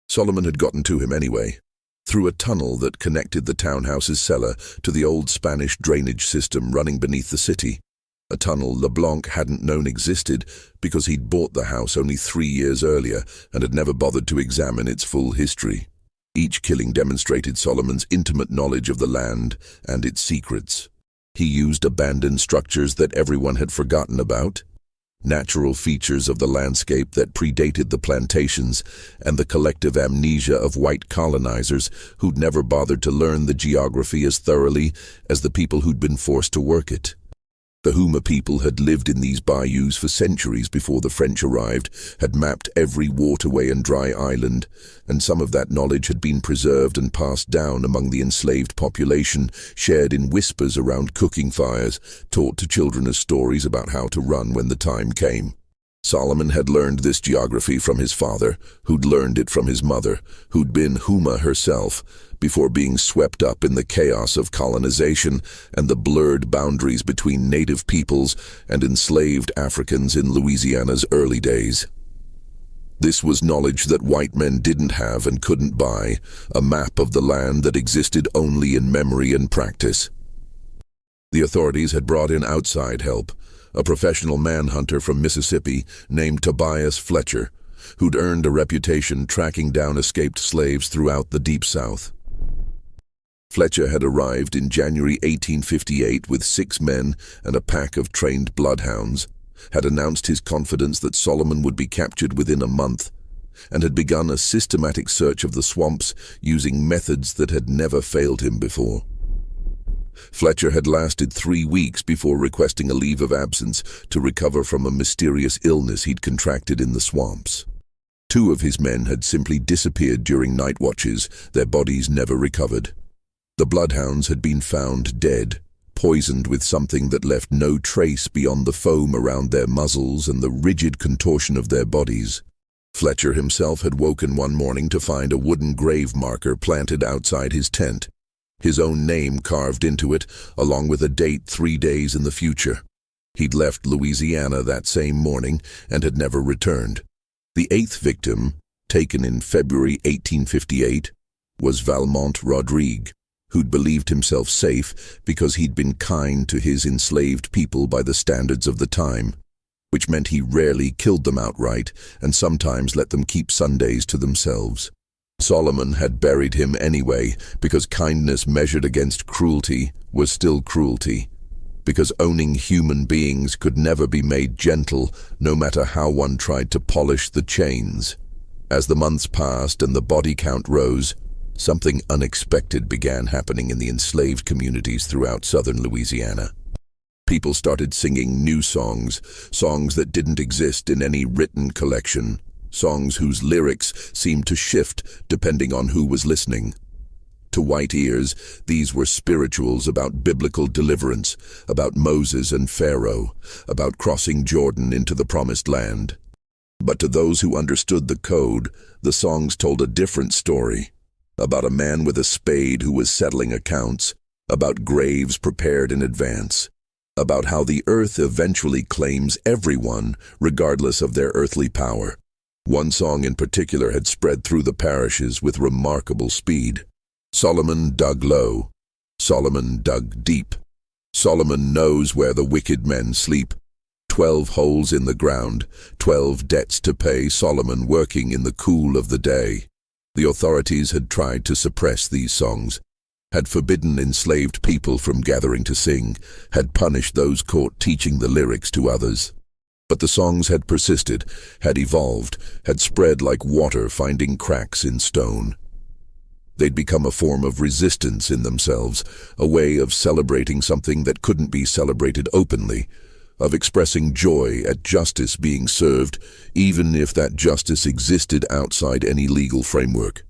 Solomon had gotten to him anyway, through a tunnel that connected the townhouse's cellar to the old Spanish drainage system running beneath the city. A tunnel LeBlanc hadn't known existed because he'd bought the house only 3 years earlier and had never bothered to examine its full history. Each killing demonstrated Solomon's intimate knowledge of the land and its secrets. He used abandoned structures that everyone had forgotten about, natural features of the landscape that predated the plantations, and the collective amnesia of white colonizers who'd never bothered to learn the geography as thoroughly as the people who'd been forced to work it. The Houma people had lived in these bayous for centuries before the French arrived, had mapped every waterway and dry island, and some of that knowledge had been preserved and passed down among the enslaved population, shared in whispers around cooking fires, taught to children as stories about how to run when the time came. Solomon had learned this geography from his father, who'd learned it from his mother, who'd been Houma herself, before being swept up in the chaos of colonization and the blurred boundaries between native peoples and enslaved Africans in Louisiana's early days. This was knowledge that white men didn't have and couldn't buy, a map of the land that existed only in memory and practice. The authorities had brought in outside help, a professional manhunter from Mississippi named Tobias Fletcher, who'd earned a reputation tracking down escaped slaves throughout the Deep South. Fletcher had arrived in January 1858 with 6 men and a pack of trained bloodhounds, had announced his confidence that Solomon would be captured within a month, and had begun a systematic search of the swamps using methods that had never failed him before. Fletcher had lasted 3 weeks before requesting a leave of absence to recover from a mysterious illness he'd contracted in the swamps. 2 of his men had simply disappeared during night watches, their bodies never recovered. The bloodhounds had been found dead, poisoned with something that left no trace beyond the foam around their muzzles and the rigid contortion of their bodies. Fletcher himself had woken one morning to find a wooden grave marker planted outside his tent, his own name carved into it, along with a date 3 days in the future. He'd left Louisiana that same morning and had never returned. The 8th victim, taken in February 1858, was Valmont Rodrigue, who'd believed himself safe because he'd been kind to his enslaved people by the standards of the time, which meant he rarely killed them outright and sometimes let them keep Sundays to themselves. Solomon had buried him anyway because kindness measured against cruelty was still cruelty. because owning human beings could never be made gentle, no matter how one tried to polish the chains. As the months passed and the body count rose, something unexpected began happening in the enslaved communities throughout southern Louisiana. People started singing new songs, songs that didn't exist in any written collection, songs whose lyrics seemed to shift depending on who was listening. To white ears, these were spirituals about biblical deliverance, about Moses and Pharaoh, about crossing Jordan into the Promised Land. But to those who understood the code, the songs told a different story, about a man with a spade who was settling accounts, about graves prepared in advance, about how the earth eventually claims everyone, regardless of their earthly power. One song in particular had spread through the parishes with remarkable speed. Solomon dug low. Solomon dug deep. Solomon knows where the wicked men sleep. 12 holes in the ground, 12 debts to pay, Solomon working in the cool of the day. The authorities had tried to suppress these songs, had forbidden enslaved people from gathering to sing, had punished those caught teaching the lyrics to others. But the songs had persisted, had evolved, had spread like water finding cracks in stone. They'd become a form of resistance in themselves, a way of celebrating something that couldn't be celebrated openly, of expressing joy at justice being served, even if that justice existed outside any legal framework.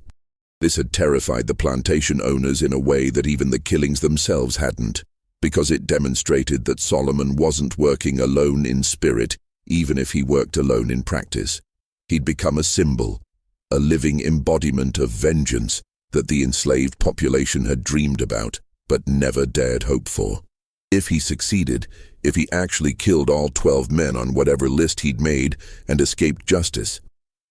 This had terrified the plantation owners in a way that even the killings themselves hadn't, because it demonstrated that Solomon wasn't working alone in spirit, even if he worked alone in practice. He'd become a symbol, a living embodiment of vengeance that the enslaved population had dreamed about, but never dared hope for. If he succeeded, if he actually killed all 12 men on whatever list he'd made and escaped justice,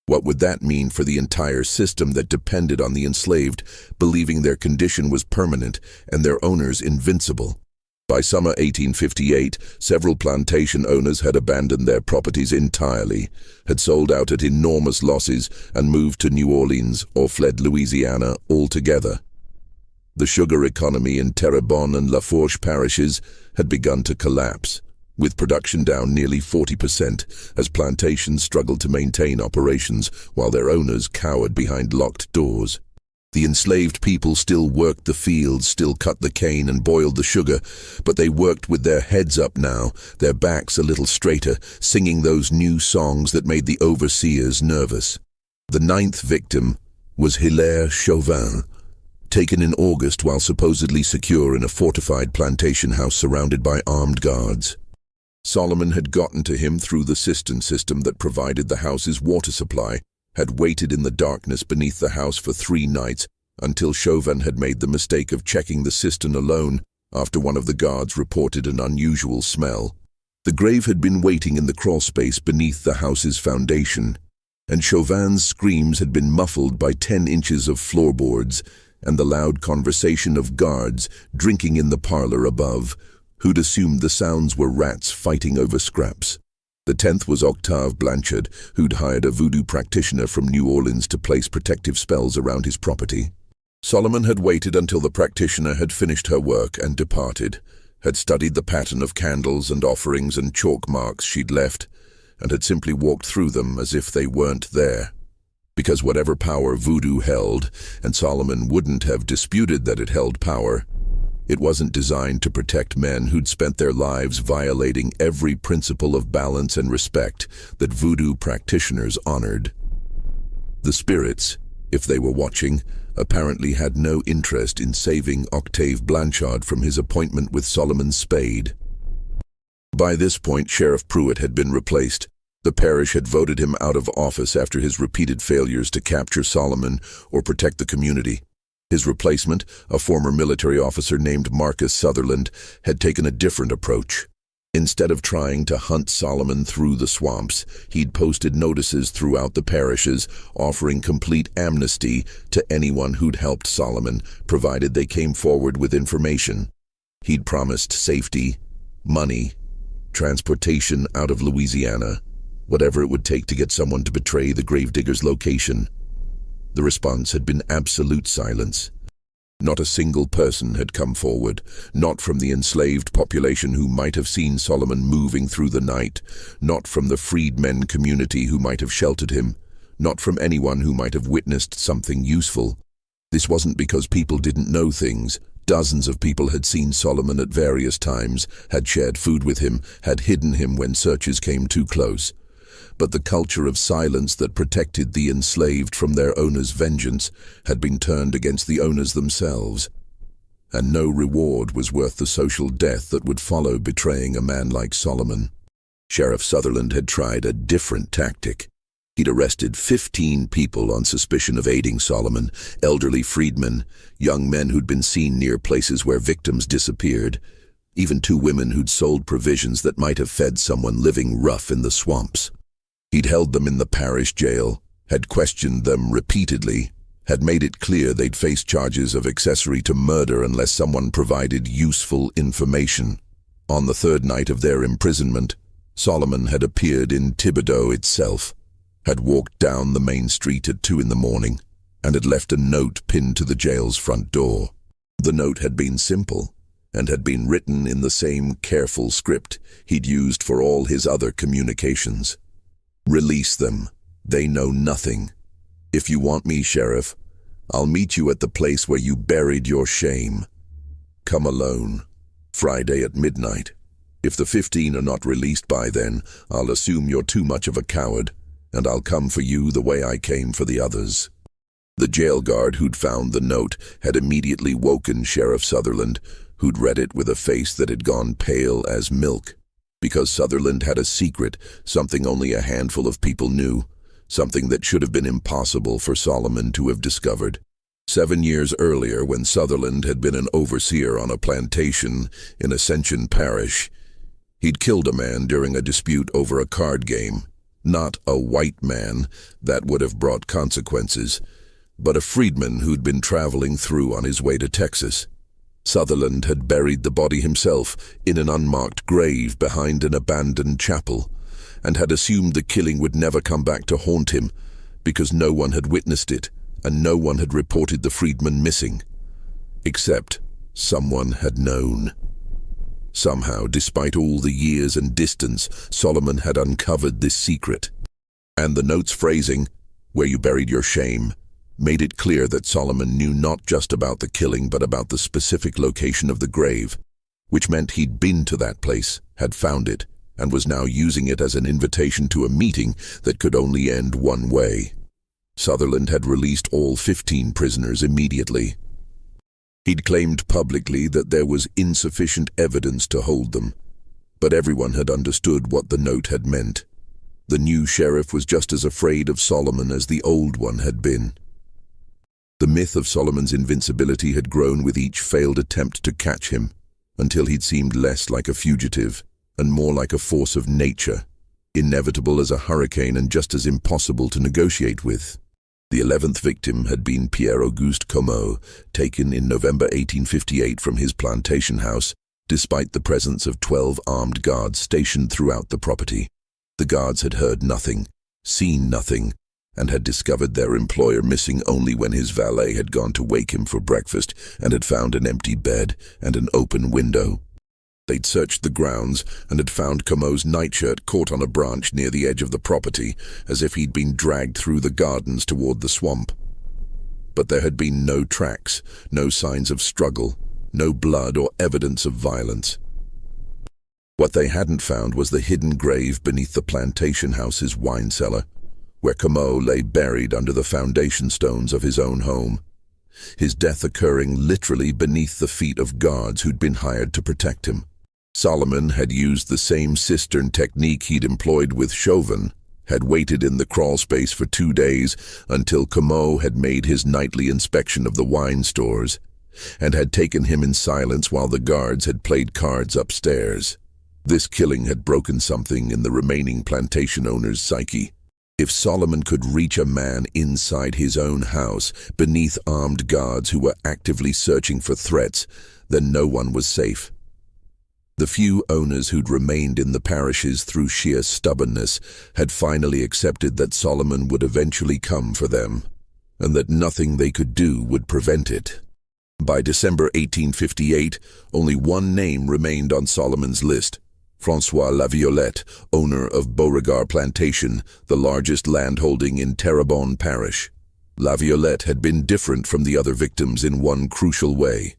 what would that mean for the entire system that depended on the enslaved, believing their condition was permanent and their owners invincible? By summer 1858, several plantation owners had abandoned their properties entirely, had sold out at enormous losses and moved to New Orleans or fled Louisiana altogether. The sugar economy in Terrebonne and Lafourche parishes had begun to collapse, with production down nearly 40% as plantations struggled to maintain operations while their owners cowered behind locked doors. The enslaved people still worked the fields, still cut the cane and boiled the sugar, but they worked with their heads up now, their backs a little straighter, singing those new songs that made the overseers nervous. The 9th victim was Hilaire Chauvin, taken in August while supposedly secure in a fortified plantation house surrounded by armed guards. Solomon had gotten to him through the cistern system that provided the house's water supply, had waited in the darkness beneath the house for 3 nights until Chauvin had made the mistake of checking the cistern alone after one of the guards reported an unusual smell. The grave had been waiting in the crawlspace beneath the house's foundation, and Chauvin's screams had been muffled by 10 inches of floorboards and the loud conversation of guards drinking in the parlor above, who'd assumed the sounds were rats fighting over scraps. The 10th was Octave Blanchard, who'd hired a voodoo practitioner from New Orleans to place protective spells around his property. Solomon had waited until the practitioner had finished her work and departed, had studied the pattern of candles and offerings and chalk marks she'd left, and had simply walked through them as if they weren't there. Because whatever power voodoo held, and Solomon wouldn't have disputed that it held power, it wasn't designed to protect men who'd spent their lives violating every principle of balance and respect that voodoo practitioners honored. The spirits, if they were watching, apparently had no interest in saving Octave Blanchard from his appointment with Solomon's spade. By this point, Sheriff Pruitt had been replaced. The parish had voted him out of office after his repeated failures to capture Solomon or protect the community. His replacement, a former military officer named Marcus Sutherland, had taken a different approach. Instead of trying to hunt Solomon through the swamps, he'd posted notices throughout the parishes offering complete amnesty to anyone who'd helped Solomon, provided they came forward with information. He'd promised safety, money, transportation out of Louisiana, whatever it would take to get someone to betray the Gravedigger's location. The response had been absolute silence. Not a single person had come forward, not from the enslaved population who might have seen Solomon moving through the night, not from the freedmen community who might have sheltered him, not from anyone who might have witnessed something useful. This wasn't because people didn't know things. Dozens of people had seen Solomon at various times, had shared food with him, had hidden him when searchers came too close. But the culture of silence that protected the enslaved from their owners' vengeance had been turned against the owners themselves. And no reward was worth the social death that would follow betraying a man like Solomon. Sheriff Sutherland had tried a different tactic. He'd arrested 15 people on suspicion of aiding Solomon, elderly freedmen, young men who'd been seen near places where victims disappeared, even 2 women who'd sold provisions that might have fed someone living rough in the swamps. He'd held them in the parish jail, had questioned them repeatedly, had made it clear they'd face charges of accessory to murder unless someone provided useful information. On the 3rd night of their imprisonment, Solomon had appeared in Thibodeau itself, had walked down the main street at 2 in the morning, and had left a note pinned to the jail's front door. The note had been simple, and had been written in the same careful script he'd used for all his other communications. Release them. They know nothing. If you want me, Sheriff, I'll meet you at the place where you buried your shame. Come alone. Friday at midnight. If the 15 are not released by then, I'll assume you're too much of a coward, and I'll come for you the way I came for the others. The jail guard who'd found the note had immediately woken Sheriff Sutherland, who'd read it with a face that had gone pale as milk. Because Sutherland had a secret, something only a handful of people knew, something that should have been impossible for Solomon to have discovered. 7 years earlier, when Sutherland had been an overseer on a plantation in Ascension Parish, he'd killed a man during a dispute over a card game. Not a white man, that would have brought consequences, but a freedman who'd been traveling through on his way to Texas. Sutherland had buried the body himself in an unmarked grave behind an abandoned chapel, and had assumed the killing would never come back to haunt him, because no one had witnessed it, and no one had reported the freedman missing. Except someone had known. Somehow, despite all the years and distance, Solomon had uncovered this secret. And the note's phrasing, "where you buried your shame," made it clear that Solomon knew not just about the killing but about the specific location of the grave, which meant he'd been to that place, had found it, and was now using it as an invitation to a meeting that could only end one way. Sutherland had released all 15 prisoners immediately. He'd claimed publicly that there was insufficient evidence to hold them, but everyone had understood what the note had meant. The new sheriff was just as afraid of Solomon as the old one had been. The myth of Solomon's invincibility had grown with each failed attempt to catch him, until he'd seemed less like a fugitive and more like a force of nature, inevitable as a hurricane and just as impossible to negotiate with. The 11th victim had been Pierre-Auguste Comeau, taken in November 1858 from his plantation house, despite the presence of 12 armed guards stationed throughout the property. The guards had heard nothing, seen nothing, and had discovered their employer missing only when his valet had gone to wake him for breakfast and had found an empty bed and an open window. They'd searched the grounds and had found Comeau's nightshirt caught on a branch near the edge of the property, as if he'd been dragged through the gardens toward the swamp. But there had been no tracks, no signs of struggle, no blood or evidence of violence. What they hadn't found was the hidden grave beneath the plantation house's wine cellar, where Comeau lay buried under the foundation stones of his own home, his death occurring literally beneath the feet of guards who'd been hired to protect him. Solomon had used the same cistern technique he'd employed with Chauvin, had waited in the crawl space for 2 days until Comeau had made his nightly inspection of the wine stores, and had taken him in silence while the guards had played cards upstairs. This killing had broken something in the remaining plantation owner's psyche. If Solomon could reach a man inside his own house, beneath armed guards who were actively searching for threats, then no one was safe. The few owners who'd remained in the parishes through sheer stubbornness had finally accepted that Solomon would eventually come for them, and that nothing they could do would prevent it. By December 1858, only one name remained on Solomon's list: François Laviolette, owner of Beauregard Plantation, the largest landholding in Terrebonne Parish. Laviolette had been different from the other victims in one crucial way.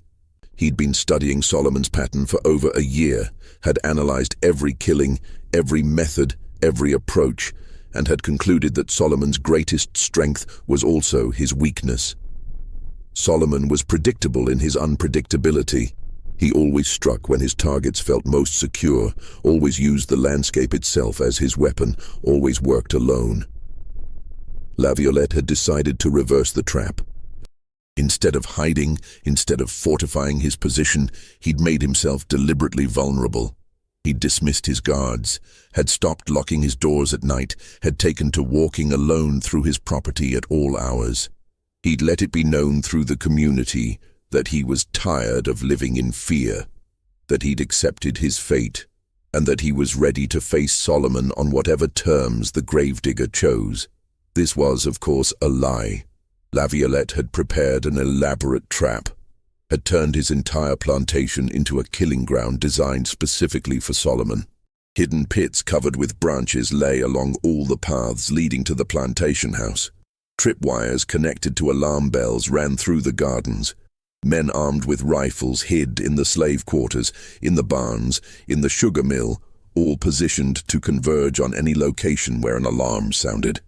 He'd been studying Solomon's pattern for over a year, had analyzed every killing, every method, every approach, and had concluded that Solomon's greatest strength was also his weakness. Solomon was predictable in his unpredictability. He always struck when his targets felt most secure, always used the landscape itself as his weapon, always worked alone. Laviolette had decided to reverse the trap. Instead of hiding, instead of fortifying his position, he'd made himself deliberately vulnerable. He'd dismissed his guards, had stopped locking his doors at night, had taken to walking alone through his property at all hours. He'd let it be known through the community that he was tired of living in fear, that he'd accepted his fate, and that he was ready to face Solomon on whatever terms the Gravedigger chose. This was, of course, a lie. Laviolette had prepared an elaborate trap, had turned his entire plantation into a killing ground designed specifically for Solomon. Hidden pits covered with branches lay along all the paths leading to the plantation house. Tripwires connected to alarm bells ran through the gardens. Men armed with rifles hid in the slave quarters, in the barns, in the sugar mill, all positioned to converge on any location where an alarm sounded.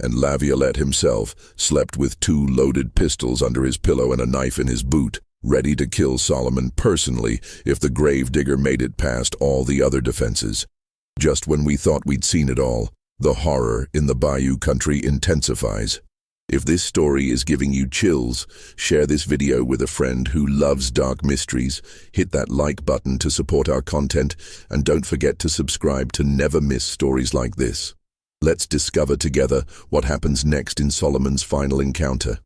And Laviolette himself slept with 2 loaded pistols under his pillow and a knife in his boot, ready to kill Solomon personally if the Gravedigger made it past all the other defenses. Just when we thought we'd seen it all, the horror in the Bayou country intensifies. If this story is giving you chills, share this video with a friend who loves dark mysteries, hit that like button to support our content, and don't forget to subscribe to never miss stories like this. Let's discover together what happens next in Solomon's final encounter.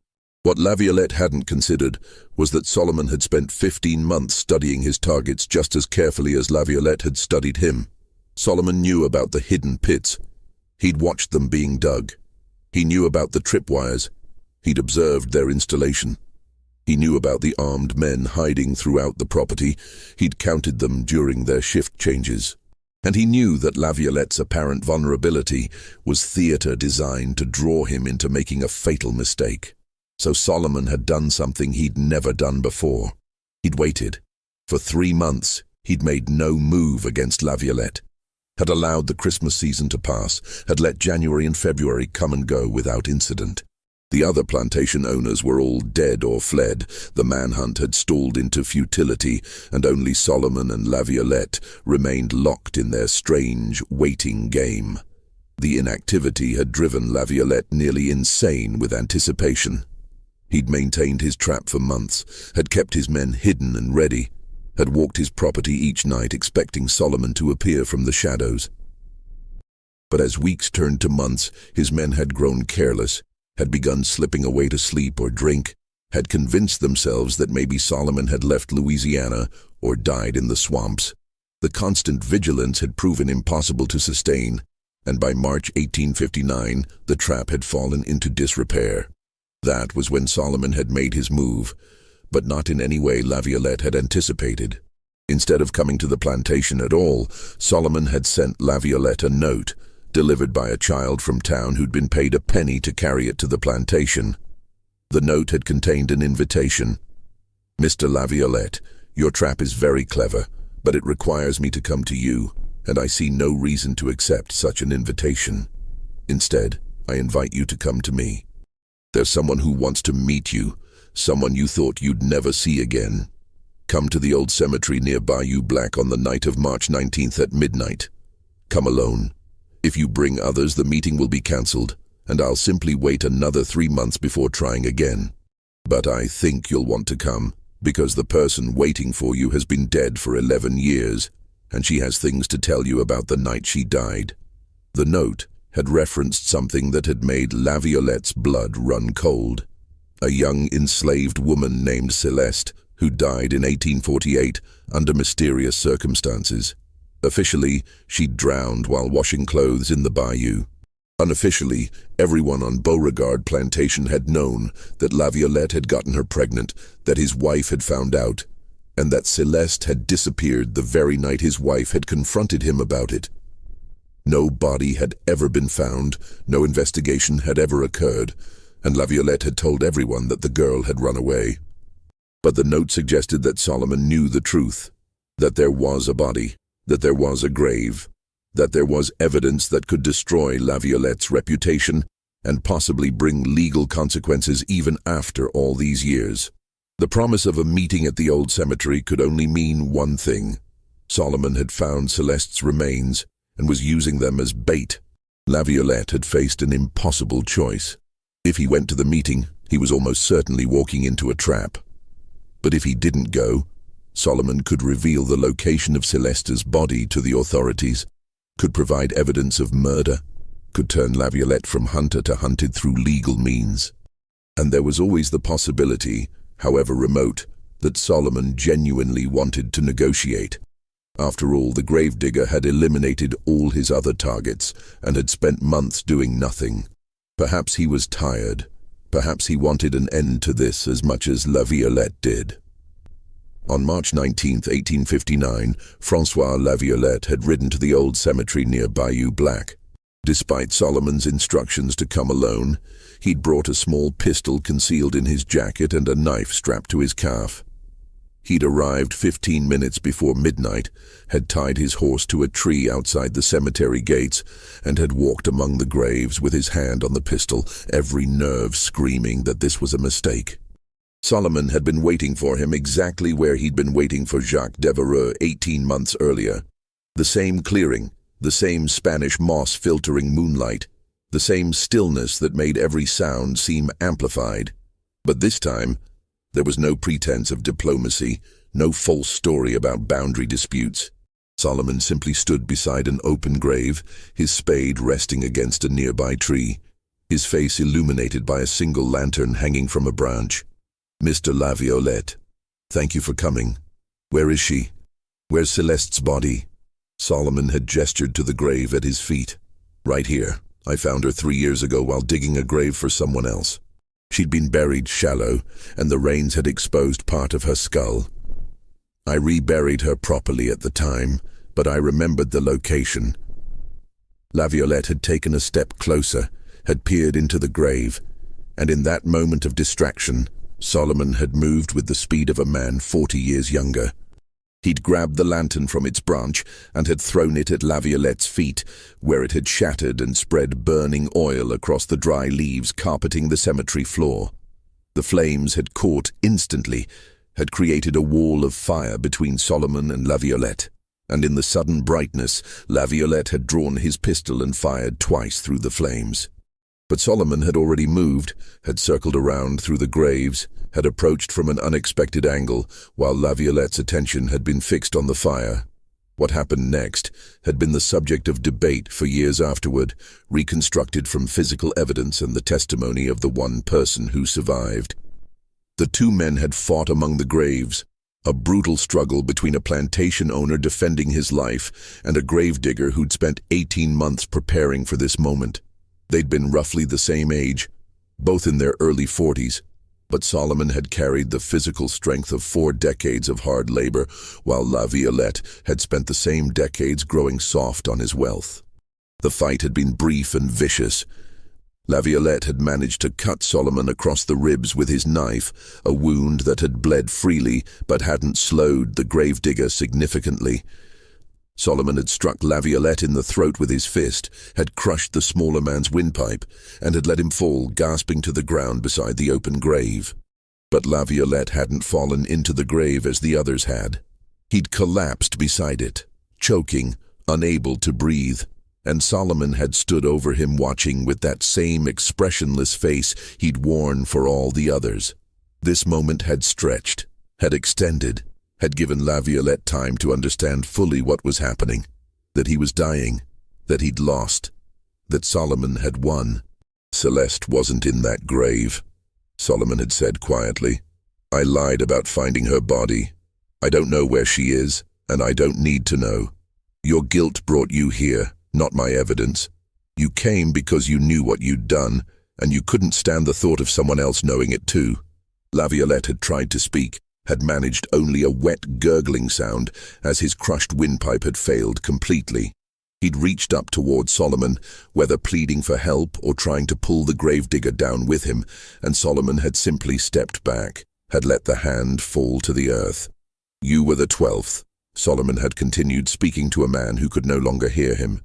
What Laviolette hadn't considered was that Solomon had spent 15 months studying his targets just as carefully as Laviolette had studied him. Solomon knew about the hidden pits. He'd watched them being dug. He knew about the tripwires. He'd observed their installation. He knew about the armed men hiding throughout the property. He'd counted them during their shift changes. And he knew that Laviolette's apparent vulnerability was theater designed to draw him into making a fatal mistake. So Solomon had done something he'd never done before. He'd waited. For 3 months, he'd made no move against Laviolette, had allowed the Christmas season to pass, had let January and February come and go without incident. The other plantation owners were all dead or fled, the manhunt had stalled into futility, and only Solomon and Laviolette remained locked in their strange, waiting game. The inactivity had driven Laviolette nearly insane with anticipation. He'd maintained his trap for months, had kept his men hidden and ready, had walked his property each night expecting Solomon to appear from the shadows. But as weeks turned to months, his men had grown careless, had begun slipping away to sleep or drink, had convinced themselves that maybe Solomon had left Louisiana or died in the swamps. The constant vigilance had proven impossible to sustain, and by March 1859, the trap had fallen into disrepair. That was when Solomon had made his move, but not in any way Laviolette had anticipated. Instead of coming to the plantation at all, Solomon had sent Laviolette a note, delivered by a child from town who'd been paid a penny to carry it to the plantation. The note had contained an invitation. "Mr. Laviolette, your trap is very clever, but it requires me to come to you, and I see no reason to accept such an invitation. Instead, I invite you to come to me. There's someone who wants to meet you, someone you thought you'd never see again. Come to the old cemetery near Bayou Black on the night of March 19th at midnight. Come alone. If you bring others, the meeting will be cancelled, and I'll simply wait another 3 months before trying again. But I think you'll want to come, because the person waiting for you has been dead for 11 years, and she has things to tell you about the night she died." The note had referenced something that had made Laviolette's blood run cold. A young enslaved woman named Celeste, who died in 1848 under mysterious circumstances. Officially, she drowned while washing clothes in the bayou. Unofficially, everyone on Beauregard Plantation had known that Laviolette had gotten her pregnant, that his wife had found out, and that Celeste had disappeared the very night his wife had confronted him about it. No body had ever been found, no investigation had ever occurred, and Laviolette had told everyone that the girl had run away. But the note suggested that Solomon knew the truth, that there was a body, that there was a grave, that there was evidence that could destroy Laviolette's reputation and possibly bring legal consequences even after all these years. The promise of a meeting at the old cemetery could only mean one thing. Solomon had found Celeste's remains and was using them as bait. Laviolette had faced an impossible choice. If he went to the meeting, he was almost certainly walking into a trap. But if he didn't go, Solomon could reveal the location of Celeste's body to the authorities, could provide evidence of murder, could turn Laviolette from hunter to hunted through legal means. And there was always the possibility, however remote, that Solomon genuinely wanted to negotiate. After all, the Gravedigger had eliminated all his other targets and had spent months doing nothing. Perhaps he was tired. Perhaps he wanted an end to this as much as Laviolette did. On March 19, 1859, François Laviolette had ridden to the old cemetery near Bayou Black. Despite Solomon's instructions to come alone, he'd brought a small pistol concealed in his jacket and a knife strapped to his calf. He'd arrived 15 minutes before midnight, had tied his horse to a tree outside the cemetery gates, and had walked among the graves with his hand on the pistol, every nerve screaming that this was a mistake. Solomon had been waiting for him exactly where he'd been waiting for Jacques Devereux 18 months earlier. The same clearing, the same Spanish moss filtering moonlight, the same stillness that made every sound seem amplified. But this time, there was no pretense of diplomacy, no false story about boundary disputes. Solomon simply stood beside an open grave, his spade resting against a nearby tree, his face illuminated by a single lantern hanging from a branch. "Mr. Laviolette, thank you for coming. Where is she? Where's Celeste's body?" Solomon had gestured to the grave at his feet. "Right here. I found her 3 years ago while digging a grave for someone else. She'd been buried shallow, and the rains had exposed part of her skull. I reburied her properly at the time, but I remembered the location." Laviolette had taken a step closer, had peered into the grave, and in that moment of distraction, Solomon had moved with the speed of a man 40 years younger. He'd grabbed the lantern from its branch and had thrown it at Laviolette's feet, where it had shattered and spread burning oil across the dry leaves carpeting the cemetery floor. The flames had caught instantly, had created a wall of fire between Solomon and Laviolette, and in the sudden brightness, Laviolette had drawn his pistol and fired twice through the flames. But Solomon had already moved, had circled around through the graves, had approached from an unexpected angle, while Laviolette's attention had been fixed on the fire. What happened next had been the subject of debate for years afterward, reconstructed from physical evidence and the testimony of the one person who survived. The two men had fought among the graves, a brutal struggle between a plantation owner defending his life and a gravedigger who'd spent 18 months preparing for this moment. They'd been roughly the same age, both in their early 40s, but Solomon had carried the physical strength of 4 decades of hard labor, while Laviolette had spent the same decades growing soft on his wealth. The fight had been brief and vicious. Laviolette had managed to cut Solomon across the ribs with his knife, a wound that had bled freely but hadn't slowed the gravedigger significantly. Solomon had struck Laviolette in the throat with his fist, had crushed the smaller man's windpipe, and had let him fall gasping to the ground beside the open grave. But Laviolette hadn't fallen into the grave as the others had. He'd collapsed beside it, choking, unable to breathe, and Solomon had stood over him watching with that same expressionless face he'd worn for all the others. This moment had stretched, had extended, had given Laviolette time to understand fully what was happening, that he was dying, that he'd lost, that Solomon had won. "Celeste wasn't in that grave," Solomon had said quietly. "I lied about finding her body. I don't know where she is, and I don't need to know. Your guilt brought you here, not my evidence. You came because you knew what you'd done, and you couldn't stand the thought of someone else knowing it too. Laviolette had tried to speak, had managed only a wet, gurgling sound as his crushed windpipe had failed completely. He'd reached up toward Solomon, whether pleading for help or trying to pull the gravedigger down with him, and Solomon had simply stepped back, had let the hand fall to the earth. You were the 12th, Solomon had continued, speaking to a man who could no longer hear him.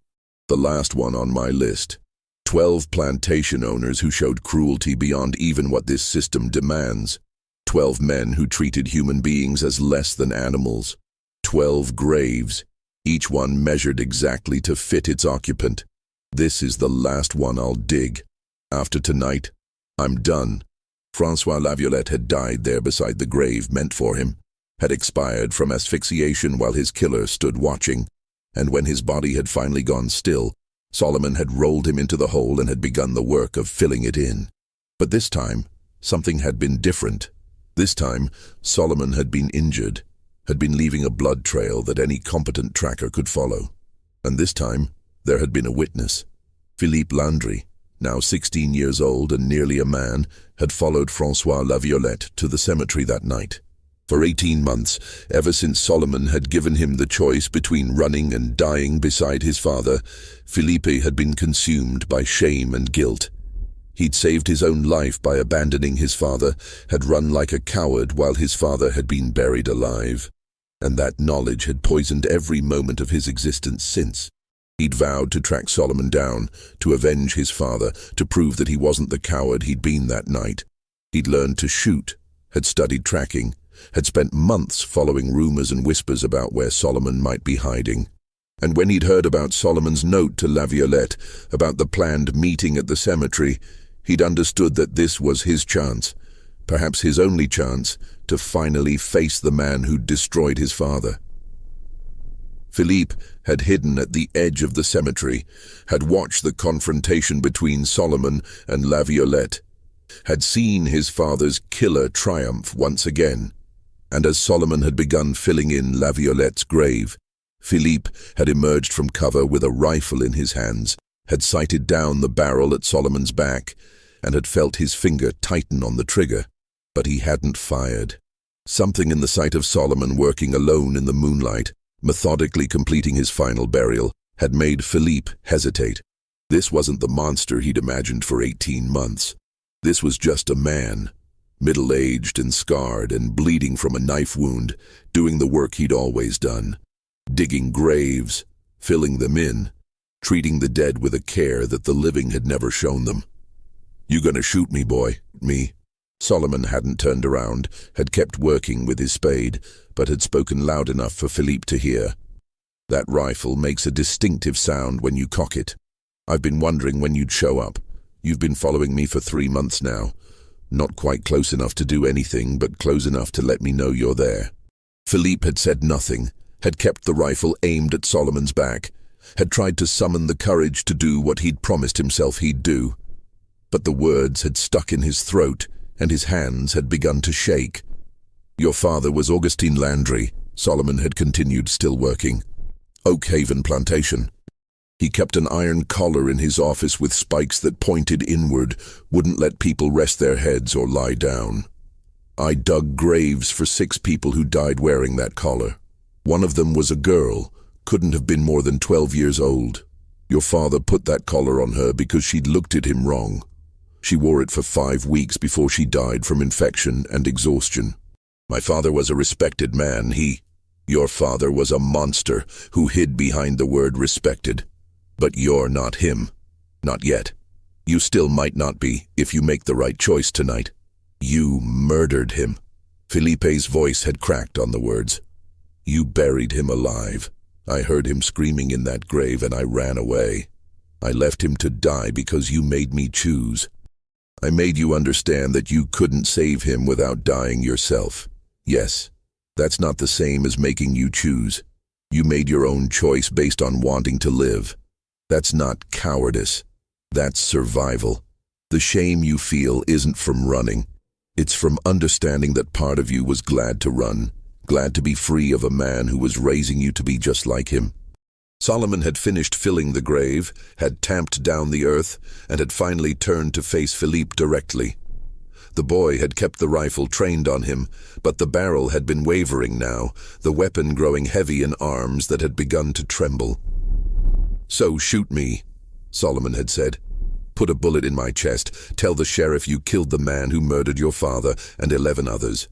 The last one on my list. 12 plantation owners who showed cruelty beyond even what this system demands. 12 men who treated human beings as less than animals. 12 graves, each one measured exactly to fit its occupant. This is the last one I'll dig. After tonight, I'm done. Francois Laviolette had died there beside the grave meant for him, had expired from asphyxiation while his killer stood watching, and when his body had finally gone still, Solomon had rolled him into the hole and had begun the work of filling it in. But this time, something had been different. This time, Solomon had been injured, had been leaving a blood trail that any competent tracker could follow. And this time, there had been a witness. Philippe Landry, now 16 years old and nearly a man, had followed Francois Laviolette to the cemetery that night. For 18 months, ever since Solomon had given him the choice between running and dying beside his father, Philippe had been consumed by shame and guilt. He'd saved his own life by abandoning his father, had run like a coward while his father had been buried alive. And that knowledge had poisoned every moment of his existence since. He'd vowed to track Solomon down, to avenge his father, to prove that he wasn't the coward he'd been that night. He'd learned to shoot, had studied tracking, had spent months following rumors and whispers about where Solomon might be hiding. And when he'd heard about Solomon's note to Laviolette, about the planned meeting at the cemetery, he'd understood that this was his chance, perhaps his only chance, to finally face the man who'd destroyed his father. Philippe had hidden at the edge of the cemetery, had watched the confrontation between Solomon and Laviolette, had seen his father's killer triumph once again. And as Solomon had begun filling in Laviolette's grave, Philippe had emerged from cover with a rifle in his hands, had sighted down the barrel at Solomon's back, and had felt his finger tighten on the trigger. But he hadn't fired. Something in the sight of Solomon working alone in the moonlight, methodically completing his final burial, had made Philippe hesitate. This wasn't the monster he'd imagined for 18 months. This was just a man, middle-aged and scarred and bleeding from a knife wound, doing the work he'd always done. Digging graves, filling them in, treating the dead with a care that the living had never shown them. "You gonna shoot me, boy? Me?" Solomon hadn't turned around, had kept working with his spade, but had spoken loud enough for Philippe to hear. "That rifle makes a distinctive sound when you cock it. I've been wondering when you'd show up. You've been following me for 3 months now. Not quite close enough to do anything, but close enough to let me know you're there." Philippe had said nothing, had kept the rifle aimed at Solomon's back, had tried to summon the courage to do what he'd promised himself he'd do. But the words had stuck in his throat, and his hands had begun to shake. "Your father was Augustin Landry," Solomon had continued, still working. "Oak Haven Plantation. He kept an iron collar in his office with spikes that pointed inward, wouldn't let people rest their heads or lie down. I dug graves for 6 people who died wearing that collar. One of them was a girl, couldn't have been more than 12 years old. Your father put that collar on her because she'd looked at him wrong. She wore it for 5 weeks before she died from infection and exhaustion. My father was a respected man. Your father was a monster who hid behind the word respected. But you're not him. Not yet. You still might not be if you make the right choice tonight. You murdered him." Philippe's voice had cracked on the words. "You buried him alive. I heard him screaming in that grave and I ran away. I left him to die because you made me choose. I made you understand that you couldn't save him without dying yourself. Yes, that's not the same as making you choose. You made your own choice based on wanting to live. That's not cowardice. That's survival. The shame you feel isn't from running. It's from understanding that part of you was glad to run, glad to be free of a man who was raising you to be just like him. Solomon had finished filling the grave, had tamped down the earth, and had finally turned to face Philippe directly. The boy had kept the rifle trained on him, but the barrel had been wavering now, the weapon growing heavy in arms that had begun to tremble. "So shoot me," Solomon had said. "Put a bullet in my chest. Tell the sheriff you killed the man who murdered your father and 11 others.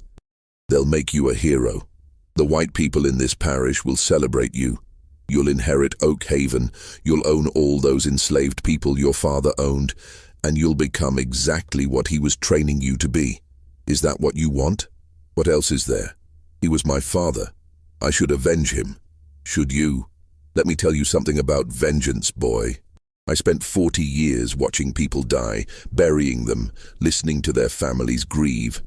They'll make you a hero. The white people in this parish will celebrate you. You'll inherit Oak Haven, you'll own all those enslaved people your father owned, and you'll become exactly what he was training you to be. Is that what you want? What else is there? He was my father. I should avenge him. Should you? Let me tell you something about vengeance, boy. I spent 40 years watching people die, burying them, listening to their families grieve.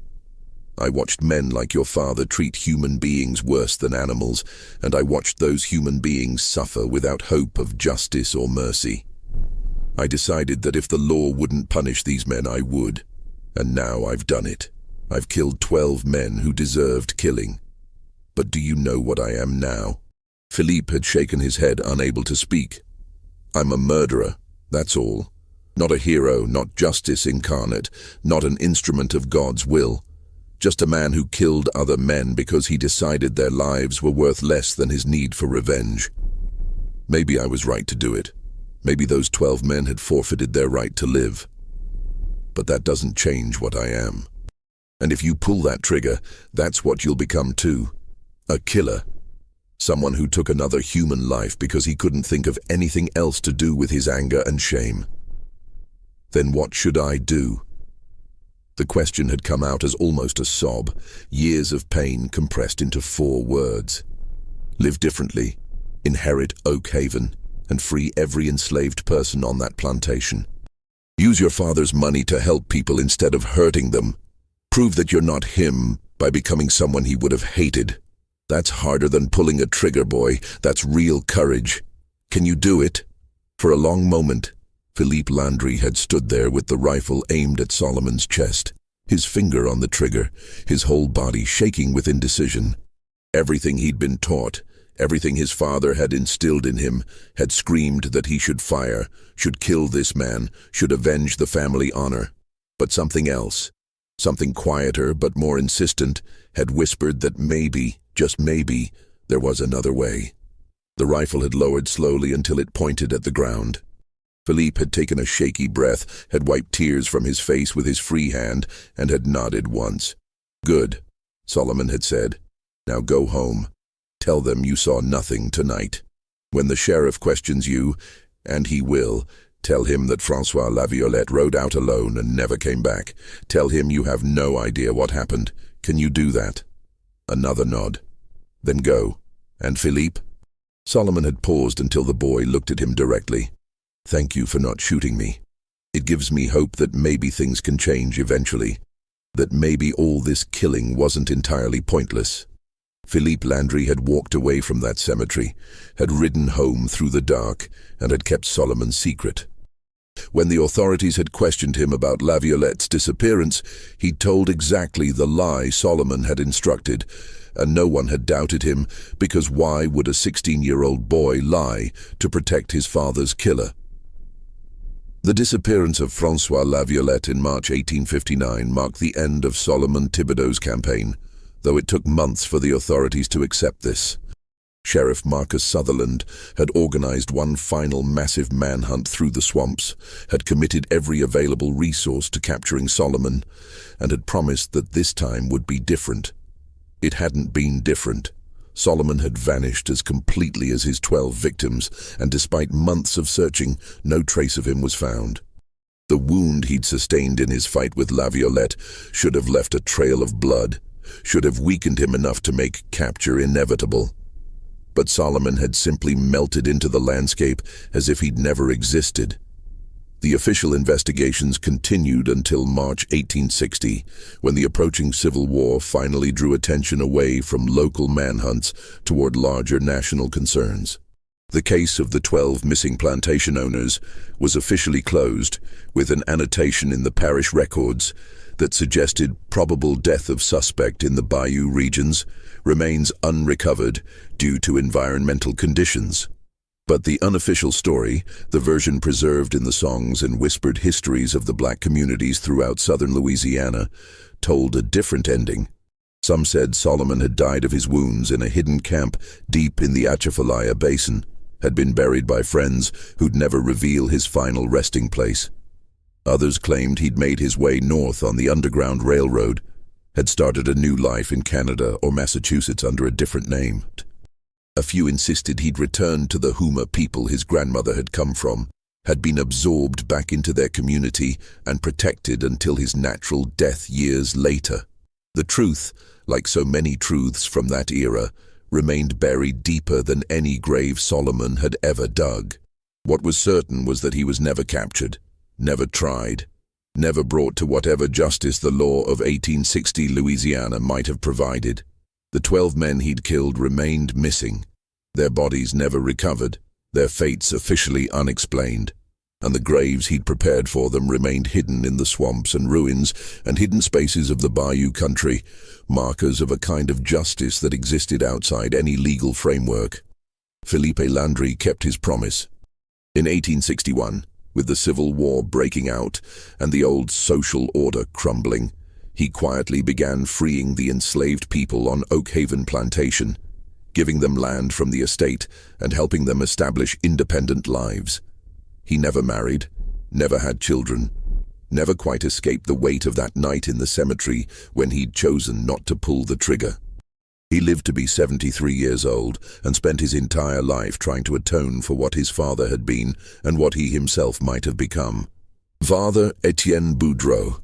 I watched men like your father treat human beings worse than animals, and I watched those human beings suffer without hope of justice or mercy. I decided that if the law wouldn't punish these men, I would. And now I've done it. I've killed 12 men who deserved killing. But do you know what I am now?" Philippe had shaken his head, unable to speak. "I'm a murderer, that's all. Not a hero, not justice incarnate, not an instrument of God's will. Just a man who killed other men because he decided their lives were worth less than his need for revenge. Maybe I was right to do it. Maybe those 12 men had forfeited their right to live. But that doesn't change what I am. And if you pull that trigger, that's what you'll become too. A killer. Someone who took another human life because he couldn't think of anything else to do with his anger and shame. Then what should I do?" The question had come out as almost a sob, years of pain compressed into 4 words. Live differently, inherit Oak Haven, and free every enslaved person on that plantation. Use your father's money to help people instead of hurting them. Prove that you're not him by becoming someone he would have hated. That's harder than pulling a trigger, boy. That's real courage. Can you do it? For a long moment, Philippe Landry had stood there with the rifle aimed at Solomon's chest, his finger on the trigger, his whole body shaking with indecision. Everything he'd been taught, everything his father had instilled in him, had screamed that he should fire, should kill this man, should avenge the family honor. But something else, something quieter but more insistent, had whispered that maybe, just maybe, there was another way. The rifle had lowered slowly until it pointed at the ground. Philippe had taken a shaky breath, had wiped tears from his face with his free hand, and had nodded once. "Good," Solomon had said. "Now go home. Tell them you saw nothing tonight. When the sheriff questions you, and he will, tell him that Francois Laviolette rode out alone and never came back. Tell him you have no idea what happened. Can you do that?" Another nod. "Then go. And Philippe?" Solomon had paused until the boy looked at him directly. "Thank you for not shooting me. It gives me hope that maybe things can change eventually, that maybe all this killing wasn't entirely pointless." Philippe Landry had walked away from that cemetery, had ridden home through the dark, and had kept Solomon's secret. When the authorities had questioned him about Laviolette's disappearance, he'd told exactly the lie Solomon had instructed, and no one had doubted him, because why would a 16-year-old boy lie to protect his father's killer? The disappearance of Francois Laviolette in March 1859 marked the end of Solomon Thibodeau's campaign, though it took months for the authorities to accept this. Sheriff Marcus Sutherland had organized one final massive manhunt through the swamps, had committed every available resource to capturing Solomon, and had promised that this time would be different. It hadn't been different. Solomon had vanished as completely as his 12 victims, and despite months of searching, no trace of him was found. The wound he'd sustained in his fight with Laviolette should have left a trail of blood, should have weakened him enough to make capture inevitable. But Solomon had simply melted into the landscape as if he'd never existed. The official investigations continued until March 1860, when the approaching Civil War finally drew attention away from local manhunts toward larger national concerns. The case of the 12 missing plantation owners was officially closed, with an annotation in the parish records that suggested probable death of suspect in the Bayou regions remains unrecovered due to environmental conditions. But the unofficial story, the version preserved in the songs and whispered histories of the black communities throughout southern Louisiana, told a different ending. Some said Solomon had died of his wounds in a hidden camp deep in the Atchafalaya Basin, had been buried by friends who'd never reveal his final resting place. Others claimed he'd made his way north on the Underground Railroad, had started a new life in Canada or Massachusetts under a different name. A few insisted he'd returned to the Houma people his grandmother had come from, had been absorbed back into their community and protected until his natural death years later. The truth, like so many truths from that era, remained buried deeper than any grave Solomon had ever dug. What was certain was that he was never captured, never tried, never brought to whatever justice the law of 1860 Louisiana might have provided. The 12 men he'd killed remained missing, their bodies never recovered, their fates officially unexplained, and the graves he'd prepared for them remained hidden in the swamps and ruins and hidden spaces of the bayou country, markers of a kind of justice that existed outside any legal framework. Felipe Landry kept his promise. In 1861, with the Civil War breaking out and the old social order crumbling, he quietly began freeing the enslaved people on Oak Haven Plantation, giving them land from the estate and helping them establish independent lives. He never married, never had children, never quite escaped the weight of that night in the cemetery when he'd chosen not to pull the trigger. He lived to be 73 years old and spent his entire life trying to atone for what his father had been and what he himself might have become. Father Etienne Boudreau,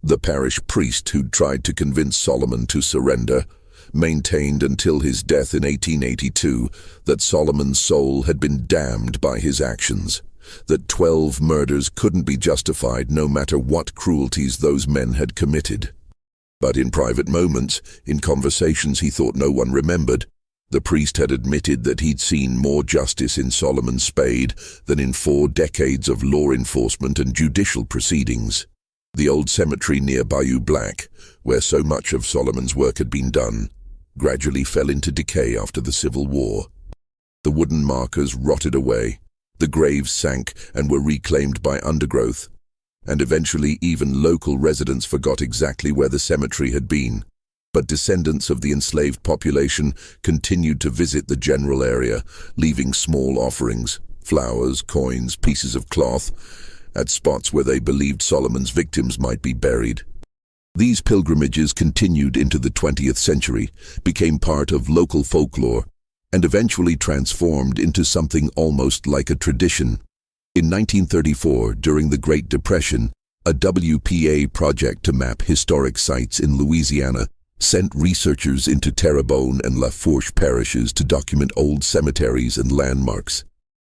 the parish priest who'd tried to convince Solomon to surrender, maintained until his death in 1882 that Solomon's soul had been damned by his actions, that 12 murders couldn't be justified no matter what cruelties those men had committed. But in private moments, in conversations he thought no one remembered, the priest had admitted that he'd seen more justice in Solomon Spade than in 4 decades of law enforcement and judicial proceedings. The old cemetery near Bayou Black, where so much of Solomon's work had been done, gradually fell into decay after the Civil War. The wooden markers rotted away, the graves sank and were reclaimed by undergrowth, and eventually even local residents forgot exactly where the cemetery had been. But descendants of the enslaved population continued to visit the general area, leaving small offerings, flowers, coins, pieces of cloth, at spots where they believed Solomon's victims might be buried. These pilgrimages continued into the 20th century, became part of local folklore, and eventually transformed into something almost like a tradition. In 1934, during the Great Depression, a WPA project to map historic sites in Louisiana sent researchers into Terrebonne and La Fourche parishes to document old cemeteries and landmarks.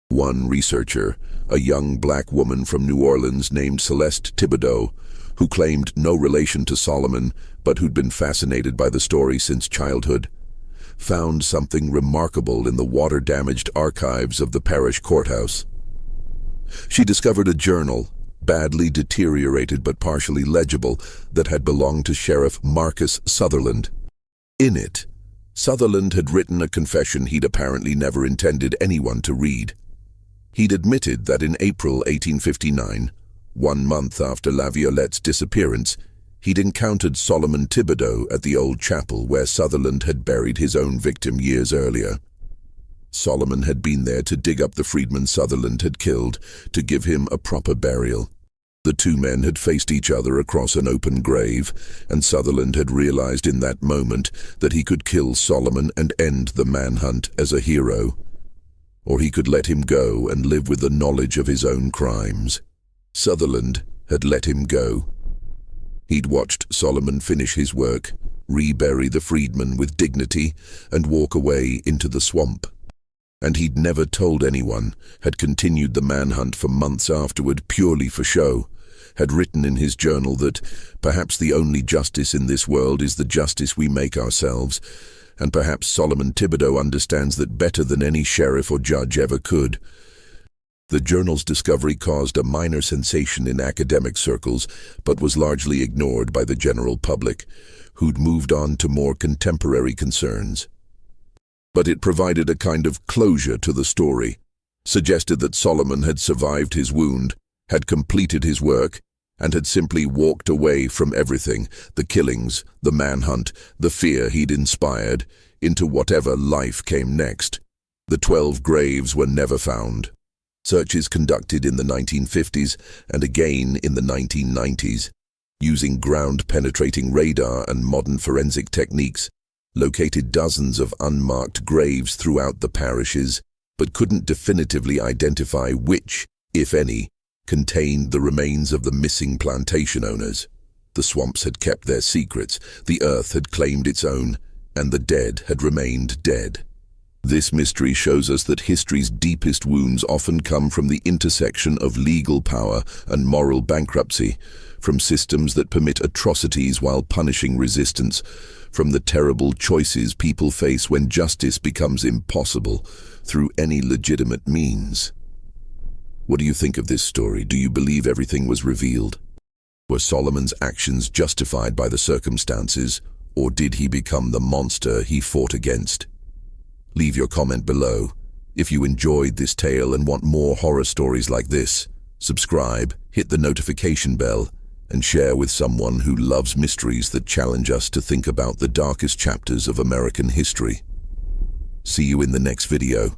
One researcher, a young black woman from New Orleans named Celeste Thibodeau, who claimed no relation to Solomon but who'd been fascinated by the story since childhood, found something remarkable in the water-damaged archives of the parish courthouse. She discovered a journal, badly deteriorated but partially legible, that had belonged to Sheriff Marcus Sutherland. In it, Sutherland had written a confession he'd apparently never intended anyone to read. He'd admitted that in April 1859, 1 month after La Violette's disappearance, he'd encountered Solomon Thibodeau at the old chapel where Sutherland had buried his own victim years earlier. Solomon had been there to dig up the freedman Sutherland had killed, to give him a proper burial. The 2 men had faced each other across an open grave, and Sutherland had realized in that moment that he could kill Solomon and end the manhunt as a hero, or he could let him go and live with the knowledge of his own crimes. Sutherland had let him go. He'd watched Solomon finish his work, rebury the freedman with dignity, and walk away into the swamp. And he'd never told anyone, had continued the manhunt for months afterward purely for show, had written in his journal that perhaps the only justice in this world is the justice we make ourselves, and perhaps Solomon Thibodeau understands that better than any sheriff or judge ever could. The journal's discovery caused a minor sensation in academic circles, but was largely ignored by the general public, who'd moved on to more contemporary concerns. But it provided a kind of closure to the story. suggested that Solomon had survived his wound, had completed his work, and had simply walked away from everything, the killings, the manhunt, the fear he'd inspired, into whatever life came next. The 12 graves were never found. Searches conducted in the 1950s and again in the 1990s, using ground-penetrating radar and modern forensic techniques, located dozens of unmarked graves throughout the parishes, but couldn't definitively identify which, if any, contained the remains of the missing plantation owners. The swamps had kept their secrets, the earth had claimed its own, and the dead had remained dead. This mystery shows us that history's deepest wounds often come from the intersection of legal power and moral bankruptcy, from systems that permit atrocities while punishing resistance, from the terrible choices people face when justice becomes impossible through any legitimate means. What do you think of this story? Do you believe everything was revealed? Were Solomon's actions justified by the circumstances, or did he become the monster he fought against? Leave your comment below. If you enjoyed this tale and want more horror stories like this, subscribe, hit the notification bell, and share with someone who loves mysteries that challenge us to think about the darkest chapters of American history. See you in the next video.